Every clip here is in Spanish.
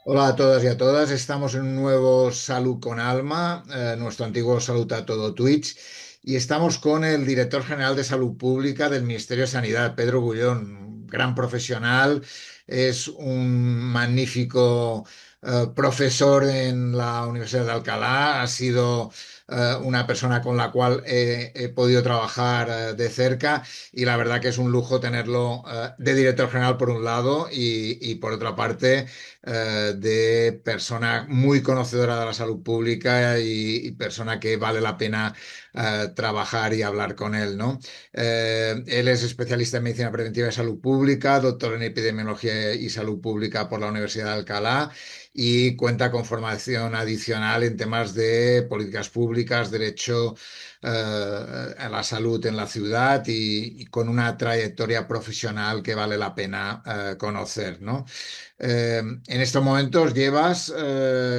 Hola a todas y a todas, estamos en un nuevo Salud con Alma, nuestro antiguo Salud a Todo Twitch, y estamos con el director general de Salud Pública del Ministerio de Sanidad, Pedro Bullón, un gran profesional, es un magnífico profesor en la Universidad de Alcalá, ha sido una persona con la cual he podido trabajar de cerca y la verdad que es un lujo tenerlo de director general por un lado y por otra parte de persona muy conocedora de la salud pública y persona que vale la pena trabajar y hablar con él, ¿no? Él es especialista en medicina preventiva y salud pública, doctor en epidemiología y salud pública por la Universidad de Alcalá y cuenta con formación adicional en temas de políticas públicas, derecho a la salud en la ciudad y con una trayectoria profesional que vale la pena conocer, ¿no? En estos momentos llevas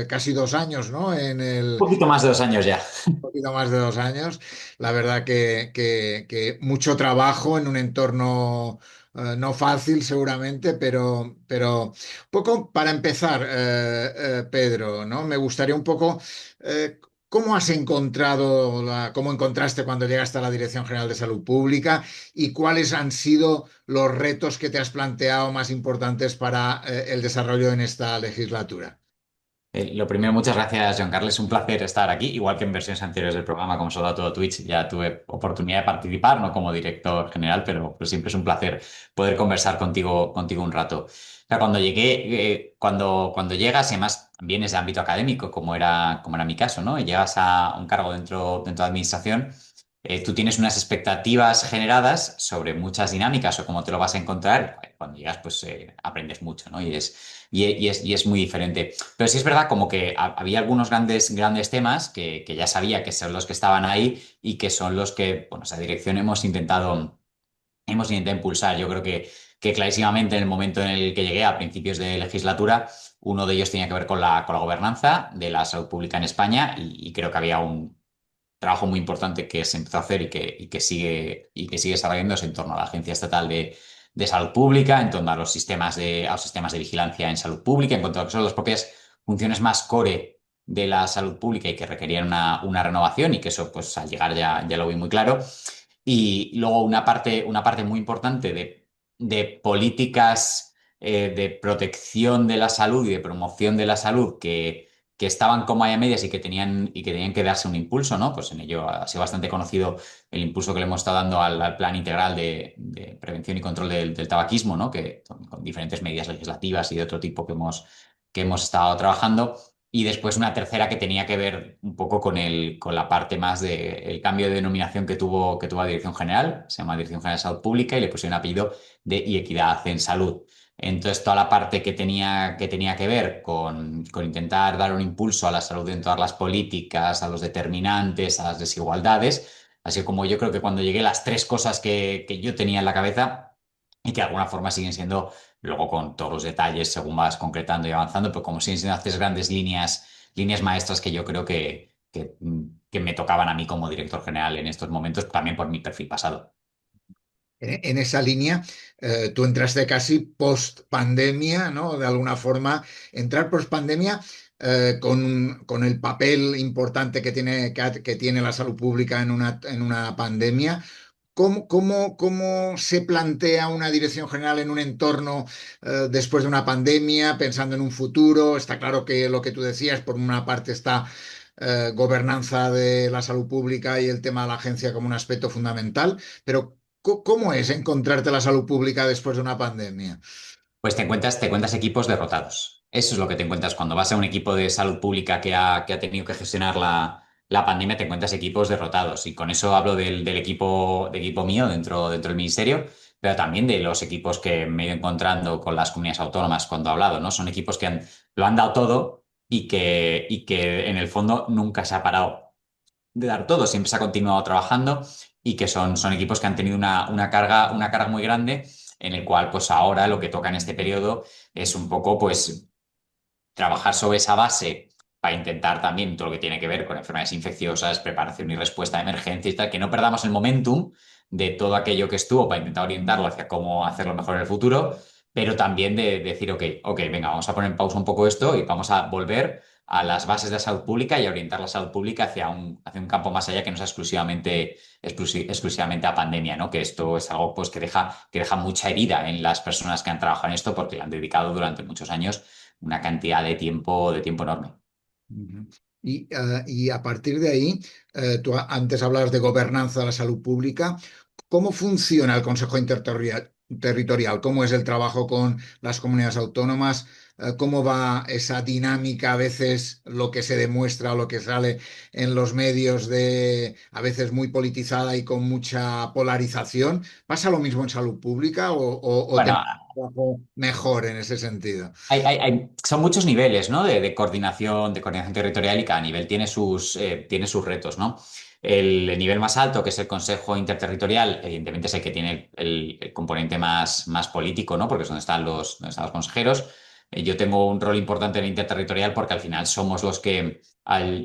casi 2 años, ¿no? En el, Un poquito más de 2 años ya. poquito más de 2 años. La verdad que mucho trabajo en un entorno no fácil seguramente, pero un poco para empezar, Pedro, ¿no? Me gustaría un poco... ¿Cómo has encontrado cómo encontraste cuando llegaste a la Dirección General de Salud Pública y cuáles han sido los retos que te has planteado más importantes para el desarrollo en esta legislatura? Lo primero, muchas gracias, John Carlos. Es un placer estar aquí, igual que en versiones anteriores del programa, como solo a todo Twitch, ya tuve oportunidad de participar, no como director general, pero pues siempre es un placer poder conversar contigo un rato. O sea, cuando llegué, cuando llegas, y además vienes de ámbito académico, como era mi caso, ¿no? Y llegas a un cargo dentro de administración, tú tienes unas expectativas generadas sobre muchas dinámicas o cómo te lo vas a encontrar. Cuando llegas, pues aprendes mucho, ¿no? Y es muy diferente. Pero sí es verdad como que había algunos grandes temas que ya sabía que son los que estaban ahí y que son los que, bueno, esa dirección hemos intentado impulsar. Yo creo que clarísimamente en el momento en el que llegué a principios de legislatura, uno de ellos tenía que ver con la gobernanza de la salud pública en España y creo que había un trabajo muy importante que se empezó a hacer y que sigue desarrollándose en torno a la Agencia Estatal de Salud Pública, en torno a los sistemas de vigilancia en salud pública, en cuanto a lo que son las propias funciones más core de la salud pública y que requerían una renovación y que eso pues al llegar ya lo vi muy claro. Y luego una parte muy importante de políticas de protección de la salud y de promoción de la salud que estaban como ahí a medias y que tenían que darse un impulso, ¿no? Pues en ello ha sido bastante conocido el impulso que le hemos estado dando al Plan Integral de Prevención y Control del Tabaquismo, ¿no? Que con diferentes medidas legislativas y de otro tipo que hemos estado trabajando. Y después una tercera que tenía que ver un poco con la parte más del cambio de denominación que tuvo la Dirección General, se llama Dirección General de Salud Pública y le pusieron apellido de y equidad en salud. Entonces, toda la parte que tenía que ver con intentar dar un impulso a la salud en todas las políticas, a los determinantes, a las desigualdades, así como yo creo que cuando llegué las tres cosas que yo tenía en la cabeza y que de alguna forma siguen siendo, luego con todos los detalles según vas concretando y avanzando, pero como siguen siendo las tres grandes líneas maestras que yo creo que me tocaban a mí como director general en estos momentos, también por mi perfil pasado. En esa línea, tú entraste casi post pandemia, ¿no? De alguna forma, entrar post pandemia con el papel importante que tiene la salud pública en una pandemia. ¿Cómo se plantea una dirección general en un entorno después de una pandemia, pensando en un futuro? Está claro que lo que tú decías, por una parte está gobernanza de la salud pública y el tema de la agencia como un aspecto fundamental, pero ¿cómo es encontrarte la salud pública después de una pandemia? Pues te encuentras equipos derrotados. Eso es lo que te encuentras cuando vas a un equipo de salud pública que ha tenido que gestionar la pandemia, te encuentras equipos derrotados. Y con eso hablo del equipo mío dentro del ministerio, pero también de los equipos que me he ido encontrando con las comunidades autónomas cuando he hablado, ¿no? Son equipos que lo han dado todo y que en el fondo nunca se ha parado de dar todo, siempre se ha continuado trabajando y que son equipos que han tenido una carga muy grande en el cual pues ahora lo que toca en este periodo es un poco pues trabajar sobre esa base para intentar también todo lo que tiene que ver con enfermedades infecciosas, preparación y respuesta a emergencias y tal, que no perdamos el momentum de todo aquello que estuvo para intentar orientarlo hacia cómo hacerlo mejor en el futuro, pero también de decir, ok, venga, vamos a poner en pausa un poco esto y vamos a volver a las bases de la salud pública y a orientar la salud pública hacia un campo más allá que no sea exclusivamente a pandemia, ¿no? Que esto es algo pues, que deja mucha herida en las personas que han trabajado en esto porque le han dedicado durante muchos años una cantidad de tiempo enorme. Ujú. Y a partir de ahí, tú antes hablabas de gobernanza de la salud pública. ¿Cómo funciona el Consejo Interterritorial? ¿Cómo es el trabajo con las comunidades autónomas? ¿Cómo va esa dinámica? A veces lo que se demuestra o lo que sale en los medios a veces muy politizada y con mucha polarización. ¿Pasa lo mismo en salud pública o Bueno, tenemos un trabajo mejor en ese sentido? son muchos niveles, ¿no? de coordinación territorial y cada nivel tiene sus retos, ¿no? El nivel más alto, que es el Consejo Interterritorial, evidentemente es el que tiene el componente más político, ¿no? Porque es donde están los consejeros. Yo tengo un rol importante en el interterritorial porque al final somos los que...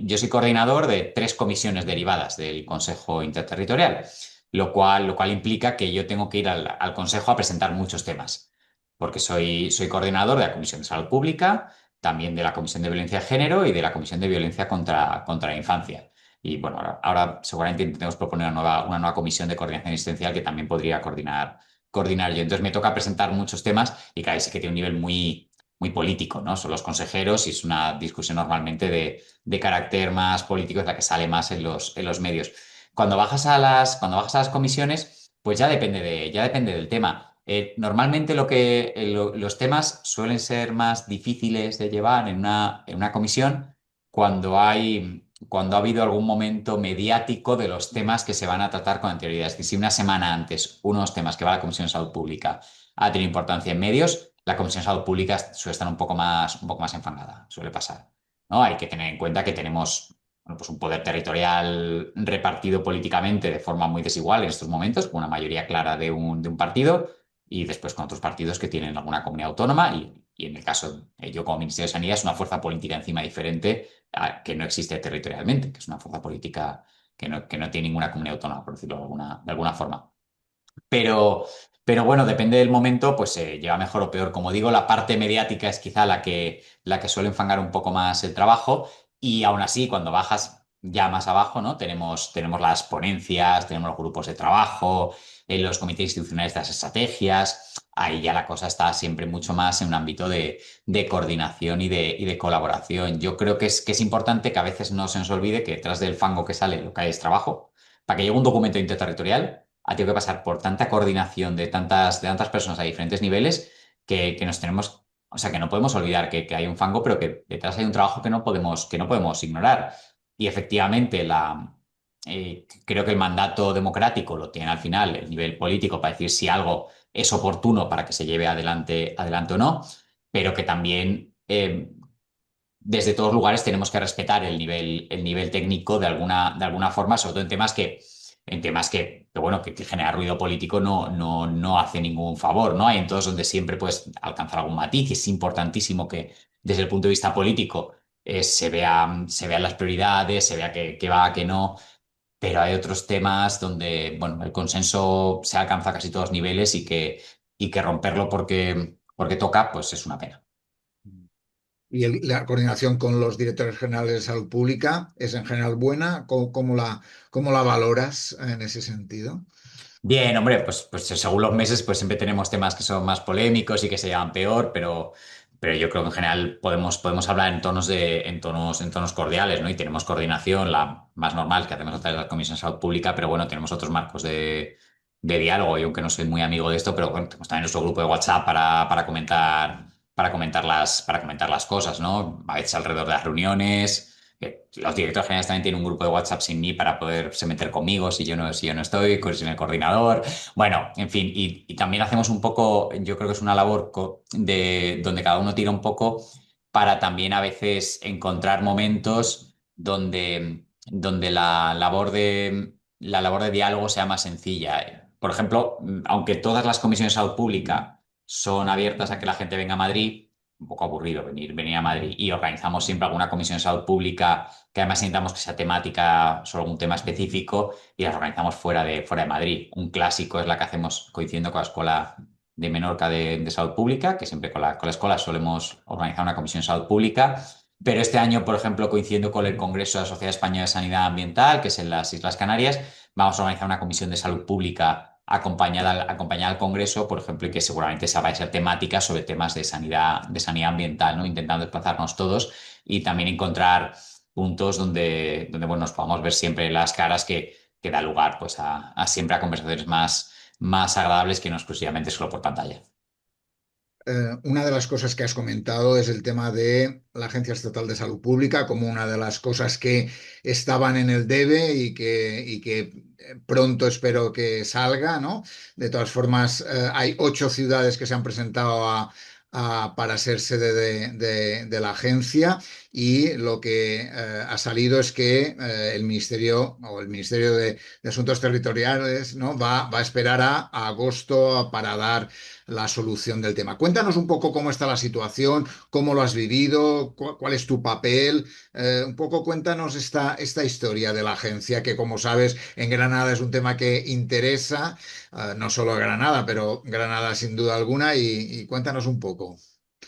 yo soy coordinador de 3 comisiones derivadas del Consejo Interterritorial, lo cual implica que yo tengo que ir al Consejo a presentar muchos temas porque soy coordinador de la Comisión de Salud Pública, también de la Comisión de Violencia de Género y de la Comisión de Violencia contra la Infancia. Y bueno, ahora seguramente intentemos proponer una nueva comisión de coordinación asistencial que también podría coordinar yo. Entonces me toca presentar muchos temas y claro, sí que tiene un nivel muy, muy político, ¿no? Son los consejeros y es una discusión normalmente de carácter más político, es la que sale más en los medios. Cuando bajas a las comisiones, pues ya depende del tema. Normalmente los temas suelen ser más difíciles de llevar en una comisión cuando ha habido algún momento mediático de los temas que se van a tratar con anterioridad. Es decir, si una semana antes unos temas que va a la Comisión de Salud Pública ha tenido importancia en medios, la Comisión de Salud Pública suele estar un poco más enfangada, suele pasar, ¿no? Hay que tener en cuenta que tenemos bueno, pues un poder territorial repartido políticamente de forma muy desigual en estos momentos, con una mayoría clara de un partido y después con otros partidos que tienen alguna comunidad autónoma y en el caso, yo como Ministerio de Sanidad, es una fuerza política encima diferente que no existe territorialmente, que es una fuerza política que no tiene ninguna comunidad autónoma, por decirlo de alguna forma. Pero, pero bueno, depende del momento, pues se lleva mejor o peor. Como digo, la parte mediática es quizá la que suele enfangar un poco más el trabajo y aún así, cuando bajas ya más abajo, ¿no? Tenemos las ponencias, tenemos los grupos de trabajo, los comités institucionales de las estrategias. Ahí ya la cosa está siempre mucho más en un ámbito de coordinación y de colaboración. Yo creo que es importante que a veces no se nos olvide que detrás del fango que sale lo que hay es trabajo. Para que llegue un documento interterritorial ha tenido que pasar por tanta coordinación de tantas personas a diferentes niveles que nos tenemos, o sea, que no podemos olvidar que hay un fango, pero que detrás hay un trabajo que no podemos ignorar. Y efectivamente, creo que el mandato democrático lo tiene al final el nivel político para decir si algo es oportuno para que se lleve adelante o no, pero que también desde todos lugares tenemos que respetar el nivel técnico de alguna forma, sobre todo en temas que, bueno, que generar ruido político no hace ningún favor, ¿no? Hay entonces donde siempre puedes alcanzar algún matiz y es importantísimo que desde el punto de vista político se vean las prioridades, se vea qué va, qué no, pero hay otros temas donde, bueno, el consenso se alcanza a casi todos niveles y que romperlo porque toca, pues es una pena. Y la coordinación con los directores generales de salud pública es en general buena. ¿Cómo la valoras en ese sentido? Bien, hombre, pues según los meses, pues siempre tenemos temas que son más polémicos y que se llevan peor, pero yo creo que en general podemos hablar en tonos cordiales, ¿no? Y tenemos coordinación, la más normal que hacemos a través de la Comisión de Salud Pública, pero bueno, tenemos otros marcos de diálogo. Yo, aunque no soy muy amigo de esto, pero bueno, tenemos también nuestro grupo de WhatsApp para comentar las cosas, ¿no? A veces alrededor de las reuniones. Los directores generales también tienen un grupo de WhatsApp sin mí para poderse meter conmigo si yo no estoy, sin el coordinador. Bueno, en fin, y también hacemos un poco, yo creo que es una labor donde cada uno tira un poco para también a veces encontrar momentos donde la labor de diálogo sea más sencilla. Por ejemplo, aunque todas las comisiones de salud pública son abiertas a que la gente venga a Madrid, un poco aburrido venir a Madrid y organizamos siempre alguna comisión de salud pública que además intentamos que sea temática sobre algún tema específico y las organizamos fuera de Madrid. Un clásico es la que hacemos coincidiendo con la Escuela de Menorca de Salud Pública, que siempre con la escuela solemos organizar una comisión de salud pública. Pero este año, por ejemplo, coincidiendo con el Congreso de la Sociedad Española de Sanidad Ambiental, que es en las Islas Canarias, vamos a organizar una comisión de salud pública acompañada al Congreso, por ejemplo, y que seguramente esa va a ser temática sobre temas de sanidad ambiental, ¿no? Intentando desplazarnos todos y también encontrar puntos donde bueno, nos podamos ver siempre las caras que da lugar pues, siempre a conversaciones más agradables que no exclusivamente solo por pantalla. Una de las cosas que has comentado es el tema de la Agencia Estatal de Salud Pública como una de las cosas que estaban en el debe y que pronto espero que salga, ¿no? De todas formas, hay 8 ciudades que se han presentado para ser sede de la agencia y lo que ha salido es que el Ministerio o el Ministerio de Asuntos Territoriales, ¿no? va a esperar a agosto para dar la solución del tema. Cuéntanos un poco cómo está la situación, cómo lo has vivido, cuál es tu papel. Un poco cuéntanos esta historia de la agencia, que como sabes, en Granada es un tema que interesa, no solo a Granada, pero Granada sin duda alguna, y cuéntanos un poco.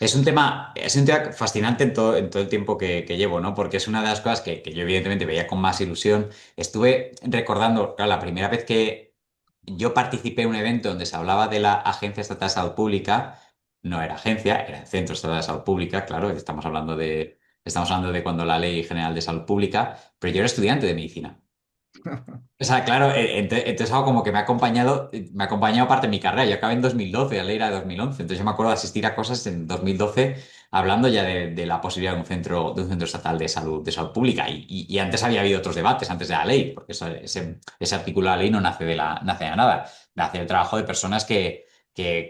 Es un tema fascinante en todo el tiempo que llevo, ¿no? Porque es una de las cosas que yo evidentemente veía con más ilusión. Estuve recordando, claro, la primera vez que yo participé en un evento donde se hablaba de la Agencia Estatal de Salud Pública, no era agencia, era el Centro Estatal de Salud Pública, claro, estamos hablando de cuando la Ley General de Salud Pública, pero yo era estudiante de medicina. O sea, claro, entonces algo como que me ha acompañado parte de mi carrera. Yo acabé en 2012, la ley era de 2011. Entonces yo me acuerdo de asistir a cosas en 2012 hablando ya de la posibilidad de un centro estatal de salud pública. Y antes había habido otros debates, antes de la ley, porque ese artículo de la ley no nace de nada. Nace del trabajo de personas que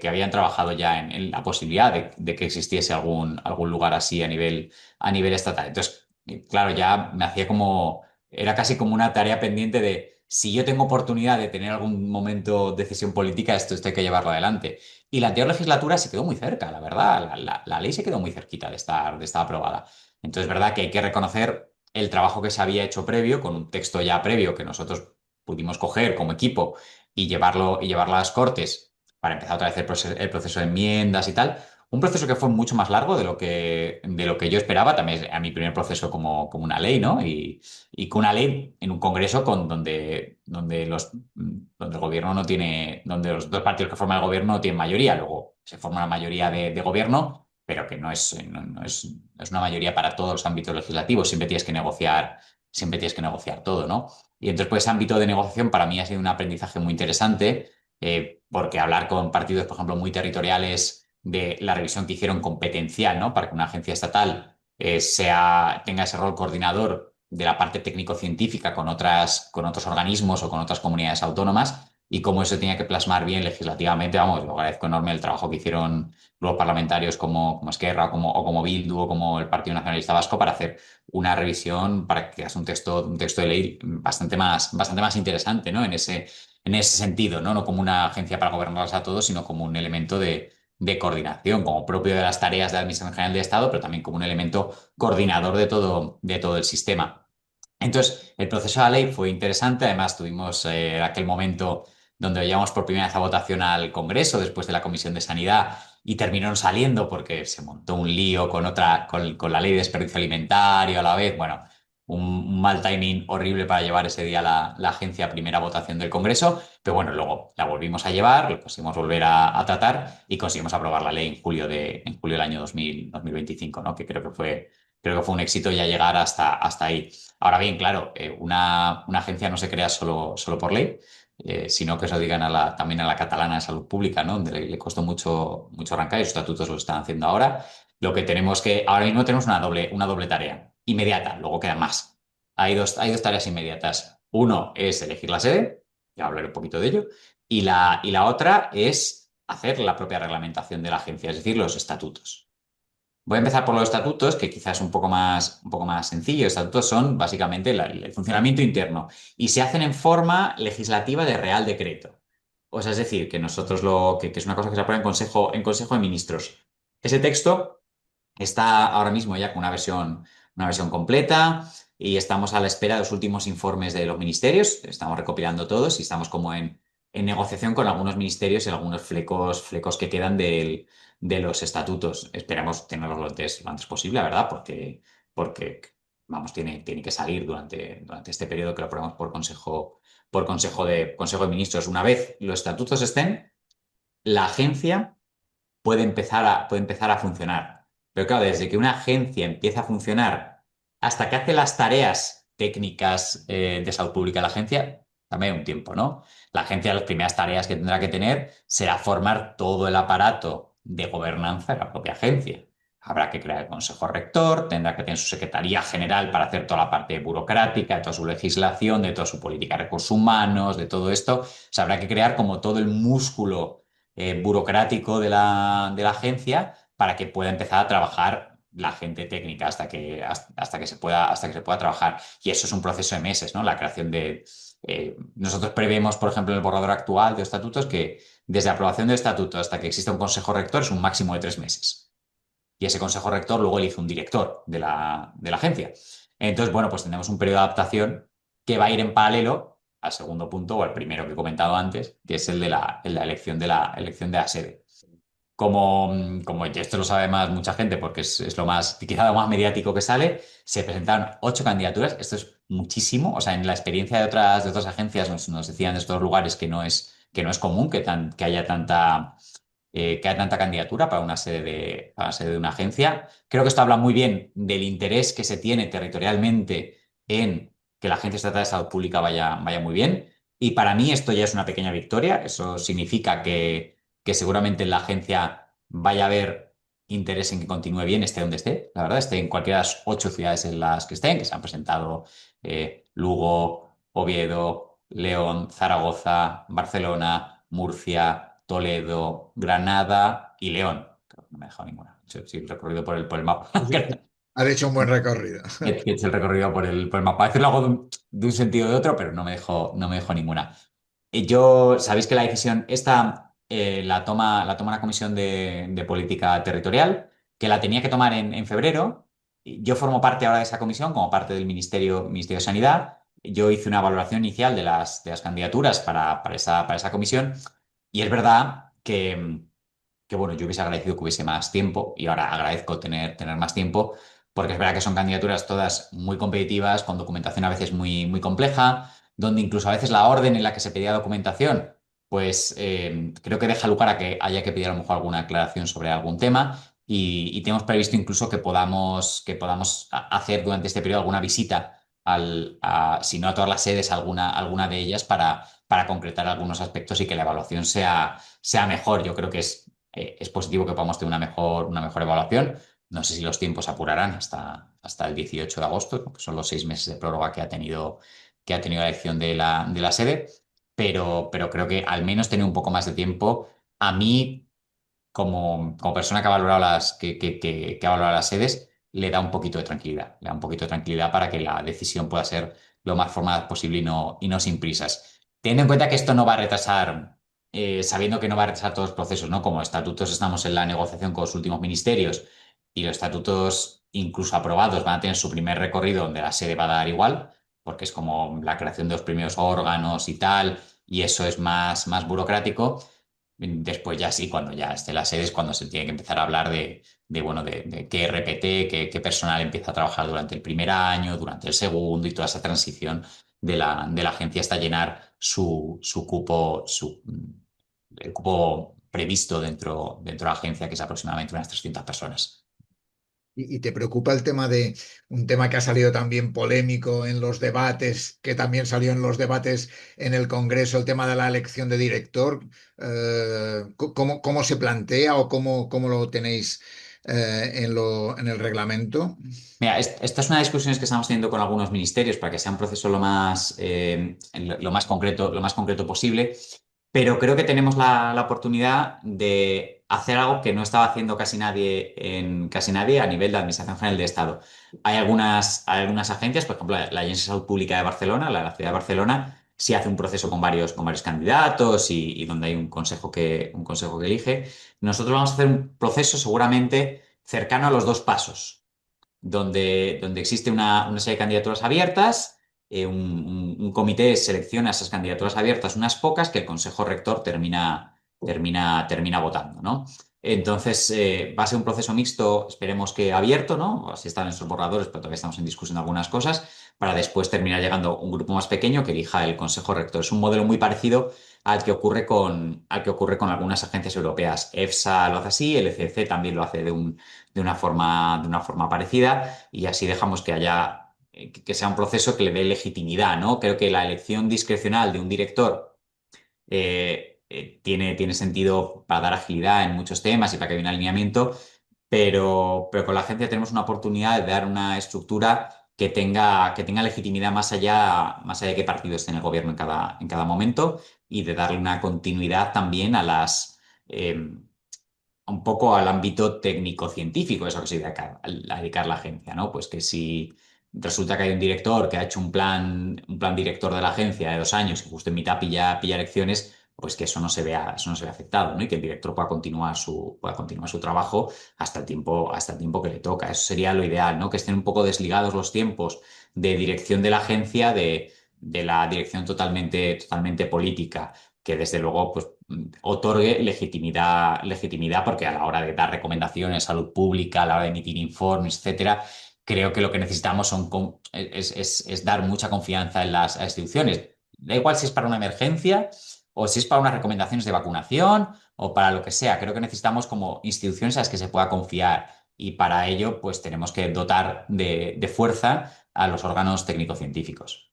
habían trabajado ya en la posibilidad de que existiese algún lugar así a nivel estatal. Entonces, claro, ya me hacía como era casi como una tarea pendiente de si yo tengo oportunidad de tener algún momento de decisión política, esto hay que llevarlo adelante. Y la anterior legislatura se quedó muy cerca, la verdad. La ley se quedó muy cerquita de estar aprobada. Entonces, es verdad que hay que reconocer el trabajo que se había hecho previo, con un texto ya previo que nosotros pudimos coger como equipo y llevarlo a las Cortes para empezar otra vez el proceso de enmiendas y tal. Un proceso que fue mucho más largo de lo que yo esperaba, también es a mi primer proceso como una ley, ¿no? Y con una ley en un congreso donde el gobierno no tiene, donde los dos partidos que forman el gobierno no tienen mayoría. Luego se forma una mayoría de gobierno, pero que no es una mayoría para todos los ámbitos legislativos. Siempre tienes que negociar todo, ¿no? Y entonces, pues, ese ámbito de negociación para mí ha sido un aprendizaje muy interesante, porque hablar con partidos, por ejemplo, muy territoriales de la revisión que hicieron competencial, ¿no? Para que una agencia estatal tenga ese rol coordinador de la parte técnico-científica con otros organismos o con otras comunidades autónomas y cómo eso tenía que plasmar bien legislativamente. Vamos, lo agradezco enorme el trabajo que hicieron los parlamentarios como Esquerra o como Bildu o como el Partido Nacionalista Vasco para hacer una revisión para que haga un texto de ley bastante más interesante, ¿no? En ese sentido, ¿no? No como una agencia para gobernarlas a todos, sino como un elemento de coordinación, como propio de las tareas de la Administración General de Estado, pero también como un elemento coordinador de todo el sistema. Entonces, el proceso de la ley fue interesante. Además, tuvimos aquel momento donde llevamos por primera vez a votación al Congreso después de la Comisión de Sanidad y terminaron saliendo porque se montó un lío con la ley de desperdicio alimentario a la vez. Bueno, un mal timing horrible para llevar ese día la agencia a primera votación del Congreso, pero bueno, luego la volvimos a llevar, lo conseguimos volver a tratar y conseguimos aprobar la ley en julio del año 2025, ¿no? Que creo que fue un éxito ya llegar hasta ahí. Ahora bien, claro, una agencia no se crea solo por ley, sino que eso digan también a la catalana de salud pública, ¿no? Donde le costó mucho arrancar y sus estatutos lo están haciendo ahora. Ahora mismo tenemos una doble tarea inmediata, luego quedan más. Hay dos tareas inmediatas. Uno es elegir la sede, ya hablaré un poquito de ello, y la otra es hacer la propia reglamentación de la agencia, es decir, los estatutos. Voy a empezar por los estatutos, que quizás es un poco más sencillo. Los estatutos son básicamente el funcionamiento interno y se hacen en forma legislativa de Real Decreto. O sea, es decir, que nosotros que es una cosa que se aprueba en Consejo de Ministros. Ese texto está ahora mismo ya con una versión completa y estamos a la espera de los últimos informes de los ministerios. Estamos recopilando todos y estamos como en negociación con algunos ministerios y algunos flecos que quedan de los estatutos. Esperamos tenerlos lo antes posible, la verdad, porque vamos, tiene que salir durante este periodo que lo aprobamos por Consejo de Ministros. Una vez los estatutos estén, la agencia puede empezar a funcionar. Pero claro, desde que una agencia empieza a funcionar hasta que hace las tareas técnicas de salud pública de la agencia, también hay un tiempo, ¿no? La agencia, las primeras tareas que tendrá que tener será formar todo el aparato de gobernanza de la propia agencia. Habrá que crear el consejo rector, tendrá que tener su secretaría general para hacer toda la parte burocrática, de toda su legislación, de toda su política de recursos humanos, de todo esto. O sea, habrá que crear como todo el músculo burocrático de la agencia para que pueda empezar a trabajar la gente técnica hasta que se pueda trabajar. Y eso es un proceso de meses, ¿no? La creación de... nosotros prevemos, por ejemplo, en el borrador actual de estatutos que desde aprobación del estatuto hasta que exista un consejo rector es un máximo de 3 meses. Y ese consejo rector luego elige un director de la agencia. Entonces, bueno, pues tenemos un periodo de adaptación que va a ir en paralelo al segundo punto o al primero que he comentado antes, que es el de la elección de la sede. Como ya esto lo sabe más mucha gente porque es lo más, quizá lo más mediático que sale, se presentaron 8 candidaturas. Esto es muchísimo. O sea, en la experiencia de otras agencias nos decían de estos lugares que no es común que haya tanta candidatura para una sede de una agencia. Creo que esto habla muy bien del interés que se tiene territorialmente en que la Agencia Estatal de Salud Pública vaya muy bien. Y para mí esto ya es una pequeña victoria. Eso significa que seguramente en la agencia vaya a haber interés en que continúe bien, esté donde esté, la verdad, esté en cualquiera de las 8 ciudades en las que estén, que se han presentado Lugo, Oviedo, León, Zaragoza, Barcelona, Murcia, Toledo, Granada y León. Creo que no me he dejado ninguna. Sí, el recorrido por el mapa. Sí, sí. Has hecho un buen recorrido. He hecho el recorrido por el mapa. A veces lo hago de un sentido o de otro, pero no me dejo ninguna. Sabéis que la decisión esta la toma una comisión de política territorial, que la tenía que tomar en febrero. Yo formo parte ahora de esa comisión como parte del Ministerio de Sanidad. Yo hice una valoración inicial de las candidaturas para esa comisión y es verdad que, bueno, yo hubiese agradecido que hubiese más tiempo y ahora agradezco tener más tiempo porque es verdad que son candidaturas todas muy competitivas, con documentación a veces muy, muy compleja, donde incluso a veces la orden en la que se pedía documentación, pues creo que deja lugar a que haya que pedir a lo mejor alguna aclaración sobre algún tema y tenemos previsto incluso que podamos hacer durante este periodo alguna visita si no a todas las sedes, alguna de ellas para concretar algunos aspectos y que la evaluación sea mejor. Yo creo que es positivo que podamos tener una mejor evaluación. No sé si los tiempos apurarán hasta el 18 de agosto, ¿no? Que son los 6 meses de prórroga que ha tenido la elección de la sede, pero creo que al menos tener un poco más de tiempo, a mí, como persona que ha valorado las sedes, le da un poquito de tranquilidad. Le da un poquito de tranquilidad para que la decisión pueda ser lo más formada posible y no sin prisas. Teniendo en cuenta que esto no va a retrasar, sabiendo que no va a retrasar todos los procesos, ¿no? Como estatutos estamos en la negociación con los últimos ministerios y los estatutos incluso aprobados van a tener su primer recorrido donde la sede va a dar igual, porque es como la creación de los primeros órganos y tal, y eso es más burocrático. Después ya sí, cuando ya esté la sede es cuando se tiene que empezar a hablar bueno, de qué RPT, qué personal empieza a trabajar durante el primer año, durante el segundo y toda esa transición de la agencia hasta llenar su cupo, el cupo previsto dentro de la agencia, que es aproximadamente unas 300 personas. Y te preocupa el tema de un tema que ha salido también polémico en los debates, que también salió en los debates en el Congreso, el tema de la elección de director. ¿Cómo se plantea o cómo lo tenéis en el reglamento? Mira, esta es una de las discusiones que estamos teniendo con algunos ministerios para que sea un proceso lo más concreto posible, pero creo que tenemos la oportunidad de hacer algo que no estaba haciendo casi nadie a nivel de Administración General de Estado. Hay algunas agencias, por ejemplo, la Agencia de Salud Pública de Barcelona, la ciudad de Barcelona, sí hace un proceso con varios candidatos y donde hay un consejo que elige. Nosotros vamos a hacer un proceso seguramente cercano a los dos pasos, donde existe una serie de candidaturas abiertas, un comité selecciona esas candidaturas abiertas, unas pocas, que el Consejo Rector termina votando, ¿no? Entonces, va a ser un proceso mixto, esperemos que abierto, ¿no? Así están en esos borradores, pero todavía estamos en discusión de algunas cosas, para después terminar llegando un grupo más pequeño que elija el Consejo Rector. Es un modelo muy parecido al que ocurre con algunas agencias europeas. EFSA lo hace así, el ECC también lo hace de una forma parecida, y así dejamos que sea un proceso que le dé legitimidad, ¿no? Creo que la elección discrecional de un director tiene sentido para dar agilidad en muchos temas y para que haya un alineamiento, pero con la agencia tenemos una oportunidad de dar una estructura que tenga legitimidad más allá de qué partido esté en el gobierno en cada momento, y de darle una continuidad también un poco al ámbito técnico-científico, eso que se dedicar la agencia, ¿no? Pues que si resulta que hay un director que ha hecho un plan director de la agencia de 2 años y justo en mitad pilla elecciones, pues que eso no se vea afectado, ¿no? Y que el director pueda continuar su trabajo hasta el tiempo que le toca. Eso sería lo ideal, ¿no? Que estén un poco desligados los tiempos de dirección de la agencia de la dirección totalmente política, que desde luego, pues, otorgue legitimidad, porque a la hora de dar recomendaciones, salud pública, a la hora de emitir informes, etcétera, creo que lo que necesitamos es dar mucha confianza en las instituciones. Da igual si es para una emergencia o si es para unas recomendaciones de vacunación o para lo que sea. Creo que necesitamos como instituciones a las que se pueda confiar, y para ello, pues tenemos que dotar de fuerza a los órganos técnico-científicos.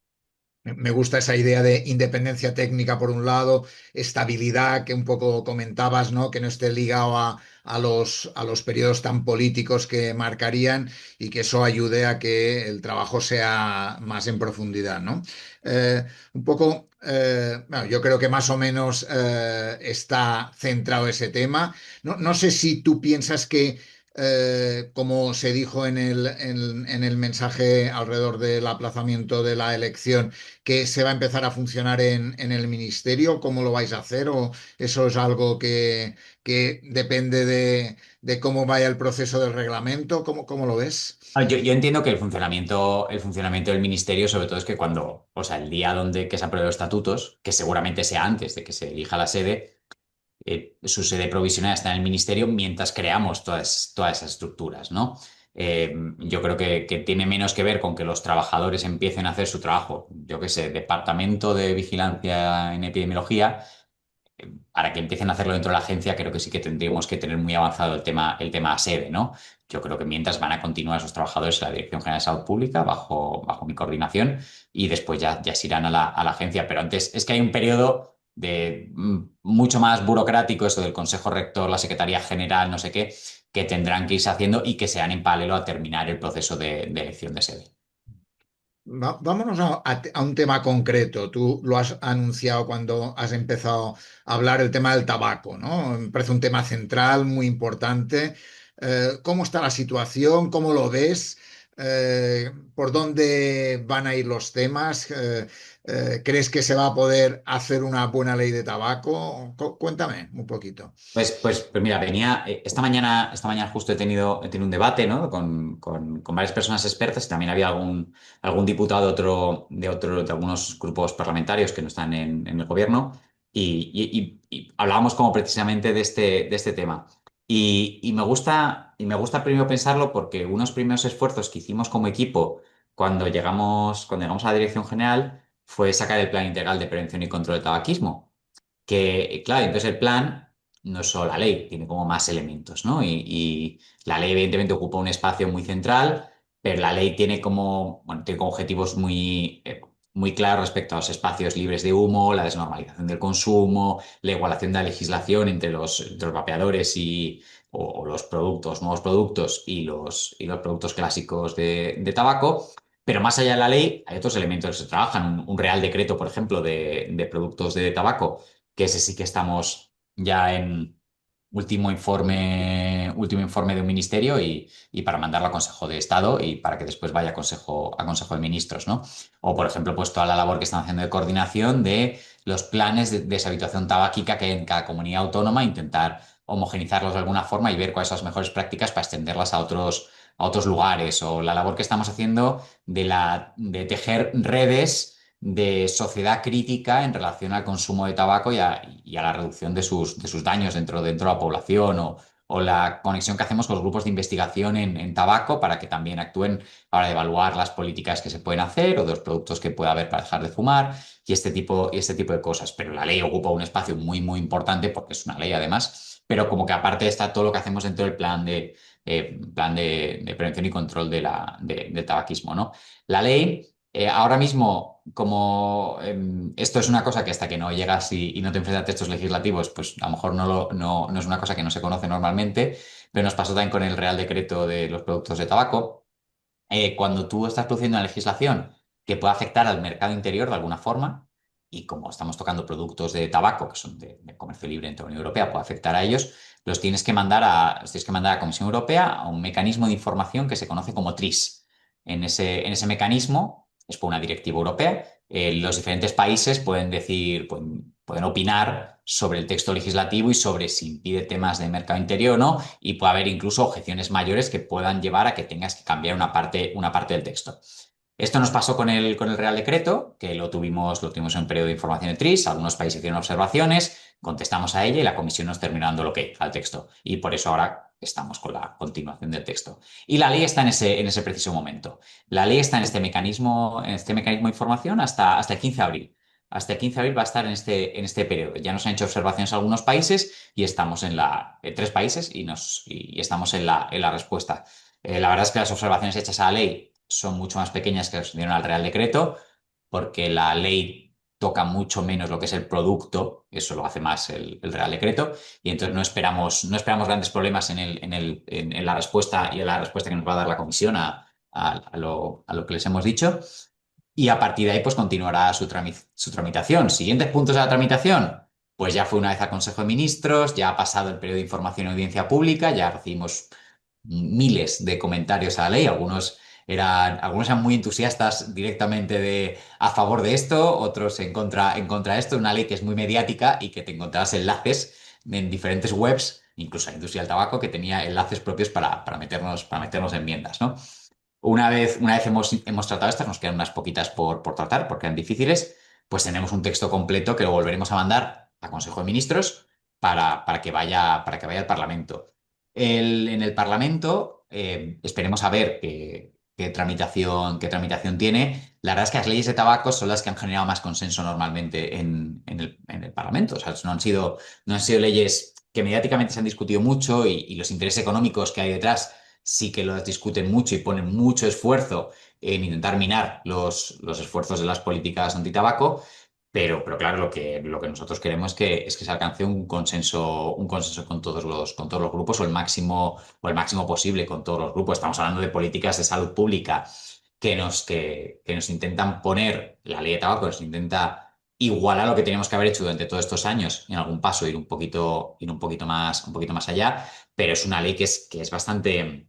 Me gusta esa idea de independencia técnica por un lado, estabilidad que un poco comentabas, ¿no? Que no esté ligado a los periodos tan políticos que marcarían, y que eso ayude a que el trabajo sea más en profundidad, ¿no? Un poco, bueno, yo creo que más o menos está centrado ese tema. No sé si tú piensas que como se dijo en el mensaje alrededor del aplazamiento de la elección, que se va a empezar a funcionar en el ministerio. ¿Cómo lo vais a hacer? ¿O eso es algo que depende de cómo vaya el proceso del reglamento? ¿Cómo lo ves? Yo entiendo que el funcionamiento del ministerio, sobre todo, es que o sea, el día que se aprueben los estatutos, que seguramente sea antes de que se elija la sede, su sede provisional está en el ministerio mientras creamos todas esas estructuras, ¿no? Yo creo que tiene menos que ver con que los trabajadores empiecen a hacer su trabajo. Yo qué sé, departamento de vigilancia en epidemiología, para que empiecen a hacerlo dentro de la agencia, creo que sí que tendríamos que tener muy avanzado el tema sede, ¿no? Yo creo que mientras van a continuar esos trabajadores en la Dirección General de Salud Pública, bajo mi coordinación, y después ya se irán a la agencia. Pero antes es que hay un periodo mucho más burocrático, eso del Consejo Rector, la Secretaría General, no sé qué, que tendrán que irse haciendo y que sean en paralelo a terminar el proceso de elección de sede. Vámonos a un tema concreto. Tú lo has anunciado cuando has empezado a hablar el tema del tabaco, ¿no? Me parece un tema central, muy importante. ¿Cómo está la situación? ¿Cómo lo ves? ¿Por dónde van a ir los temas? ¿Crees que se va a poder hacer una buena ley de tabaco? Cuéntame un poquito. Pues mira, esta mañana justo he tenido un debate, ¿no? con varias personas expertas, y también había algún diputado de algunos grupos parlamentarios que no están en el gobierno, y hablábamos como precisamente de este tema. Y me gusta primero pensarlo, porque unos primeros esfuerzos que hicimos como equipo cuando llegamos a la dirección general fue sacar el Plan Integral de Prevención y Control del Tabaquismo, que, claro, entonces el plan no es solo la ley, tiene como más elementos, ¿no? Y la ley evidentemente ocupa un espacio muy central, pero la ley tiene como objetivos muy claros respecto a los espacios libres de humo, la desnormalización del consumo, la igualación de la legislación entre los vapeadores o los productos, nuevos productos, y los productos clásicos de tabaco. Pero más allá de la ley, hay otros elementos que se trabajan. Un real decreto, por ejemplo, de productos de tabaco, que ese sí que estamos ya en último informe de un ministerio, y para mandarlo a Consejo de Estado y para que después vaya a Consejo de Ministros, ¿no? O, por ejemplo, pues toda la labor que están haciendo de coordinación de los planes de deshabituación tabáquica que hay en cada comunidad autónoma, intentar homogenizarlos de alguna forma y ver cuáles son las mejores prácticas para extenderlas a otros lugares, o la labor que estamos haciendo de tejer redes de sociedad crítica en relación al consumo de tabaco y a la reducción de sus daños dentro de la población, o la conexión que hacemos con los grupos de investigación en tabaco para que también actúen a la hora de evaluar las políticas que se pueden hacer o de los productos que puede haber para dejar de fumar y este tipo de cosas. Pero la ley ocupa un espacio muy, muy importante porque es una ley además, pero como que aparte está todo lo que hacemos dentro del plan de prevención y control del tabaquismo, ¿no? La ley, ahora mismo, como esto es una cosa que hasta que no llegas y no te enfrentas a textos legislativos, pues a lo mejor no es una cosa que no se conoce normalmente, pero nos pasó también con el Real Decreto de los productos de tabaco. Cuando tú estás produciendo una legislación que pueda afectar al mercado interior de alguna forma, y como estamos tocando productos de tabaco, que son de comercio libre entre la Unión Europea, puede afectar a ellos, los tienes que mandar a la Comisión Europea a un mecanismo de información que se conoce como TRIS. En ese mecanismo, es por una directiva europea, los diferentes países pueden decir, pueden opinar sobre el texto legislativo y sobre si impide temas de mercado interior o no, y puede haber incluso objeciones mayores que puedan llevar a que tengas que cambiar una parte del texto. Esto nos pasó con el Real Decreto, que lo tuvimos en un periodo de información de TRIS, algunos países hicieron observaciones, contestamos a ella y la comisión nos terminó dando el ok al texto. Y por eso ahora estamos con la continuación del texto. Y la ley está en ese preciso momento. La ley está en este mecanismo de información hasta el 15 de abril. Hasta el 15 de abril va a estar en este periodo. Ya nos han hecho observaciones algunos países y estamos tres países y estamos en la respuesta. La verdad es que las observaciones hechas a la ley son mucho más pequeñas que las que dieron al Real Decreto, porque la ley toca mucho menos lo que es el producto, eso lo hace más el Real Decreto, y entonces no esperamos grandes problemas en la respuesta y en la respuesta que nos va a dar la comisión a lo que les hemos dicho. Y a partir de ahí, pues continuará su tramitación. Siguientes puntos de la tramitación. Pues ya fue una vez a Consejo de Ministros, ya ha pasado el periodo de información y audiencia pública, ya recibimos miles de comentarios a la ley. Algunos eran muy entusiastas directamente a favor de esto, otros en contra de esto. Una ley que es muy mediática y que te encontrarás enlaces en diferentes webs, incluso la industria del tabaco, que tenía enlaces propios para meternos enmiendas, ¿no? Una vez hemos tratado estas, nos quedan unas poquitas por tratar porque eran difíciles, pues tenemos un texto completo que lo volveremos a mandar a Consejo de Ministros para que vaya al Parlamento. En el Parlamento esperemos a ver qué tramitación tiene. La verdad es que las leyes de tabaco son las que han generado más consenso normalmente en el Parlamento. O sea, no han sido leyes que mediáticamente se han discutido mucho y los intereses económicos que hay detrás sí que los discuten mucho y ponen mucho esfuerzo en intentar minar los esfuerzos de las políticas antitabaco, pero claro, lo que nosotros queremos es que se alcance un consenso con todos los grupos o el máximo posible con todos los grupos. Estamos hablando de políticas de salud pública que nos intentan poner la ley de tabaco, nos intenta igualar a lo que teníamos que haber hecho durante todos estos años y en algún paso ir un poquito más allá, pero es una ley que es bastante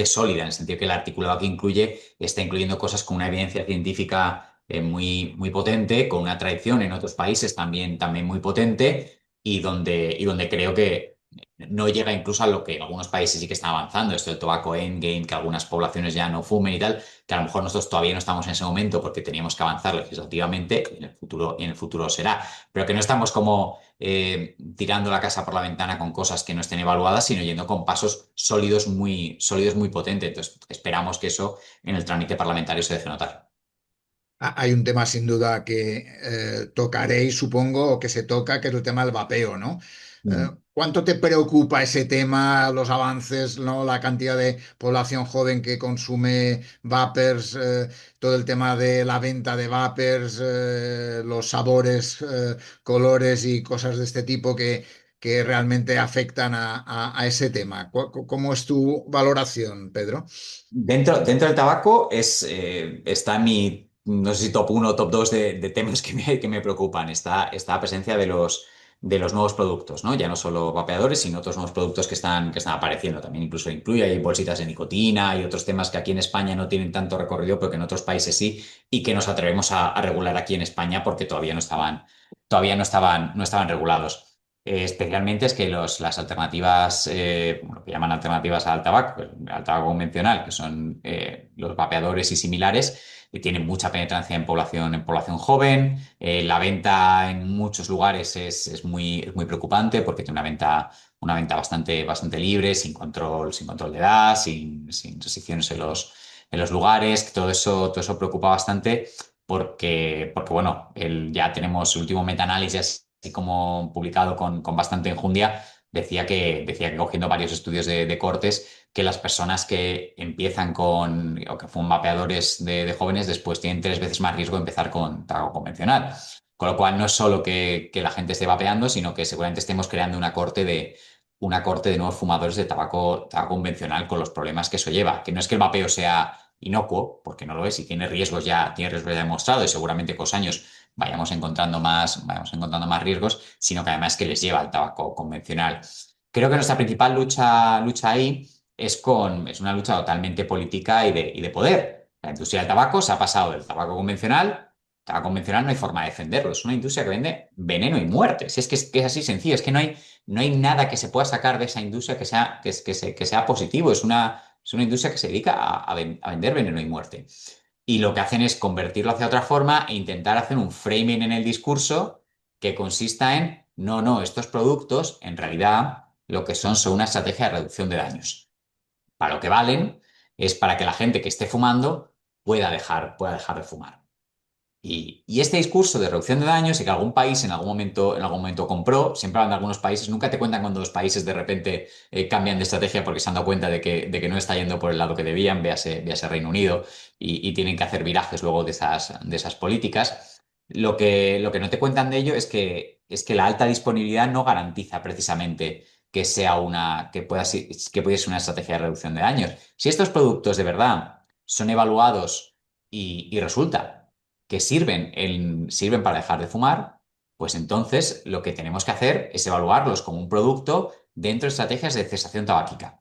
sólida, en el sentido que el articulado que incluye está incluyendo cosas con una evidencia científica muy, muy potente, con una tradición en otros países también muy potente, y donde creo que no llega incluso a lo que en algunos países sí que están avanzando, esto del tobacco endgame, que algunas poblaciones ya no fumen y tal, que a lo mejor nosotros todavía no estamos en ese momento porque teníamos que avanzar legislativamente, y en el futuro será, pero que no estamos como tirando la casa por la ventana con cosas que no estén evaluadas, sino yendo con pasos sólidos, muy sólidos, muy potentes. Entonces, esperamos que eso en el trámite parlamentario se deje notar. Hay un tema sin duda que tocaréis, supongo, o que se toca, que es el tema del vapeo, ¿no? Mm. ¿Cuánto te preocupa ese tema, los avances, ¿no? La cantidad de población joven que consume vapers, todo el tema de la venta de vapers, los sabores, colores y cosas de este tipo que realmente afectan a ese tema? ¿Cómo es tu valoración, Pedro? Dentro del tabaco está en no sé si top uno o top 2 de temas que me preocupan. Está la presencia de los nuevos productos, ¿no? Ya no solo vapeadores, sino otros nuevos productos que están apareciendo. También incluso incluye ahí bolsitas de nicotina y otros temas que aquí en España no tienen tanto recorrido, pero que en otros países sí, y que nos atrevemos a regular aquí en España porque todavía no estaban regulados. Especialmente es que las alternativas, lo que llaman alternativas al tabaco convencional, que son los vapeadores y similares, tienen mucha penetrancia en población joven. La venta en muchos lugares es muy preocupante porque tiene una venta bastante libre, sin control de edad, sin restricciones en los lugares. Todo eso preocupa bastante porque bueno, ya tenemos el último metaanálisis así como publicado con bastante enjundia, decía que cogiendo varios estudios de cortes, que las personas que empiezan o que fueron vapeadores de jóvenes, después tienen 3 veces más riesgo de empezar con tabaco convencional. Con lo cual no es solo que la gente esté vapeando, sino que seguramente estemos creando una corte de nuevos fumadores de tabaco convencional con los problemas que eso lleva. Que no es que el vapeo sea inocuo, porque no lo es y tiene riesgos ya demostrados y seguramente con los años vayamos encontrando más riesgos, sino que además que les lleva al tabaco convencional. Creo que nuestra principal lucha ahí es una lucha totalmente política y de poder. La industria del tabaco se ha pasado del tabaco convencional no hay forma de defenderlo, es una industria que vende veneno y muerte. Si que es así sencillo, es que no hay nada que se pueda sacar de esa industria que sea positivo, es una industria que se dedica a vender veneno y muerte. Y lo que hacen es convertirlo hacia otra forma e intentar hacer un framing en el discurso que consista en, no, estos productos en realidad lo que son una estrategia de reducción de daños. Para lo que valen es para que la gente que esté fumando pueda dejar de fumar. Y este discurso de reducción de daños y que algún país en algún momento compró, siempre hablan de algunos países, nunca te cuentan cuando los países de repente cambian de estrategia porque se han dado cuenta de que no está yendo por el lado que debían, véase Reino Unido, y tienen que hacer virajes luego de esas políticas. Lo que no te cuentan de ello es que la alta disponibilidad no garantiza precisamente que puede ser una estrategia de reducción de daños. Si estos productos de verdad son evaluados y resulta que sirven para dejar de fumar, pues entonces lo que tenemos que hacer es evaluarlos como un producto dentro de estrategias de cesación tabáquica.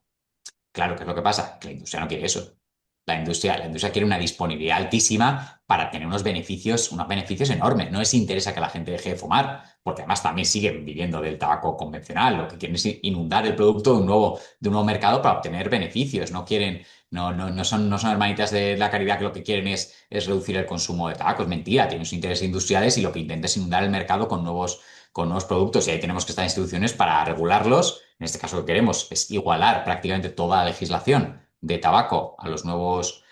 Claro, ¿qué es lo que pasa? Que la industria no quiere eso. La industria quiere una disponibilidad altísima para tener unos beneficios enormes. No les interesa que la gente deje de fumar, porque además también siguen viviendo del tabaco convencional. Lo que quieren es inundar el producto de un nuevo mercado para obtener beneficios. No son hermanitas de la caridad que lo que quieren es reducir el consumo de tabaco. Es mentira, tienen sus intereses industriales y lo que intenta es inundar el mercado con nuevos productos. Y ahí tenemos que estar instituciones para regularlos. En este caso, lo que queremos es igualar prácticamente toda la legislación de tabaco a los nuevos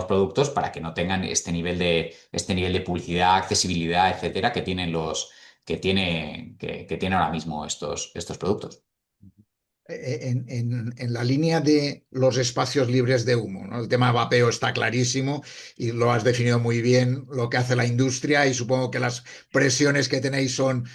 productos para que no tengan este nivel de publicidad, accesibilidad, etcétera, que tienen ahora mismo estos productos. En la línea de los espacios libres de humo, ¿no? El tema de vapeo está clarísimo y lo has definido muy bien lo que hace la industria y supongo que las presiones que tenéis son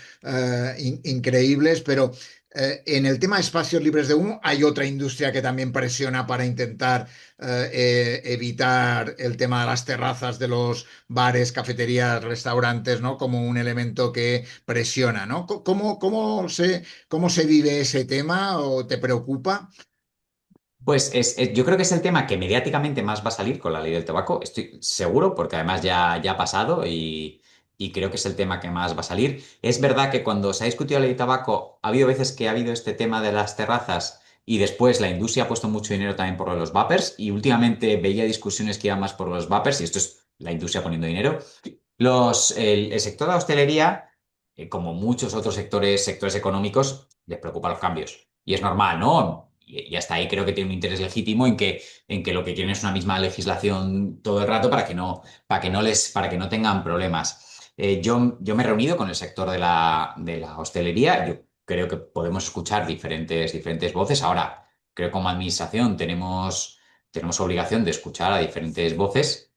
increíbles, pero en el tema de espacios libres de humo hay otra industria que también presiona para intentar evitar el tema de las terrazas de los bares, cafeterías, restaurantes, ¿no? Como un elemento que presiona, ¿no? ¿Cómo se vive ese tema o te preocupa? Pues yo creo que es el tema que mediáticamente más va a salir con la ley del tabaco, estoy seguro, porque además ya ha pasado y creo que es el tema que más va a salir. Es verdad que cuando se ha discutido la ley del tabaco, ha habido veces que ha habido este tema de las terrazas y después la industria ha puesto mucho dinero también por los vapers y últimamente veía discusiones que iban más por los vapers y esto es la industria poniendo dinero. El sector de la hostelería, como muchos otros sectores económicos, les preocupan los cambios. Y es normal, ¿no? Y hasta ahí creo que tiene un interés legítimo en que lo que quieren es una misma legislación todo el rato para que no tengan problemas. Yo me he reunido con el sector de la hostelería. Yo creo que podemos escuchar diferentes voces. Ahora, creo que como administración tenemos obligación de escuchar a diferentes voces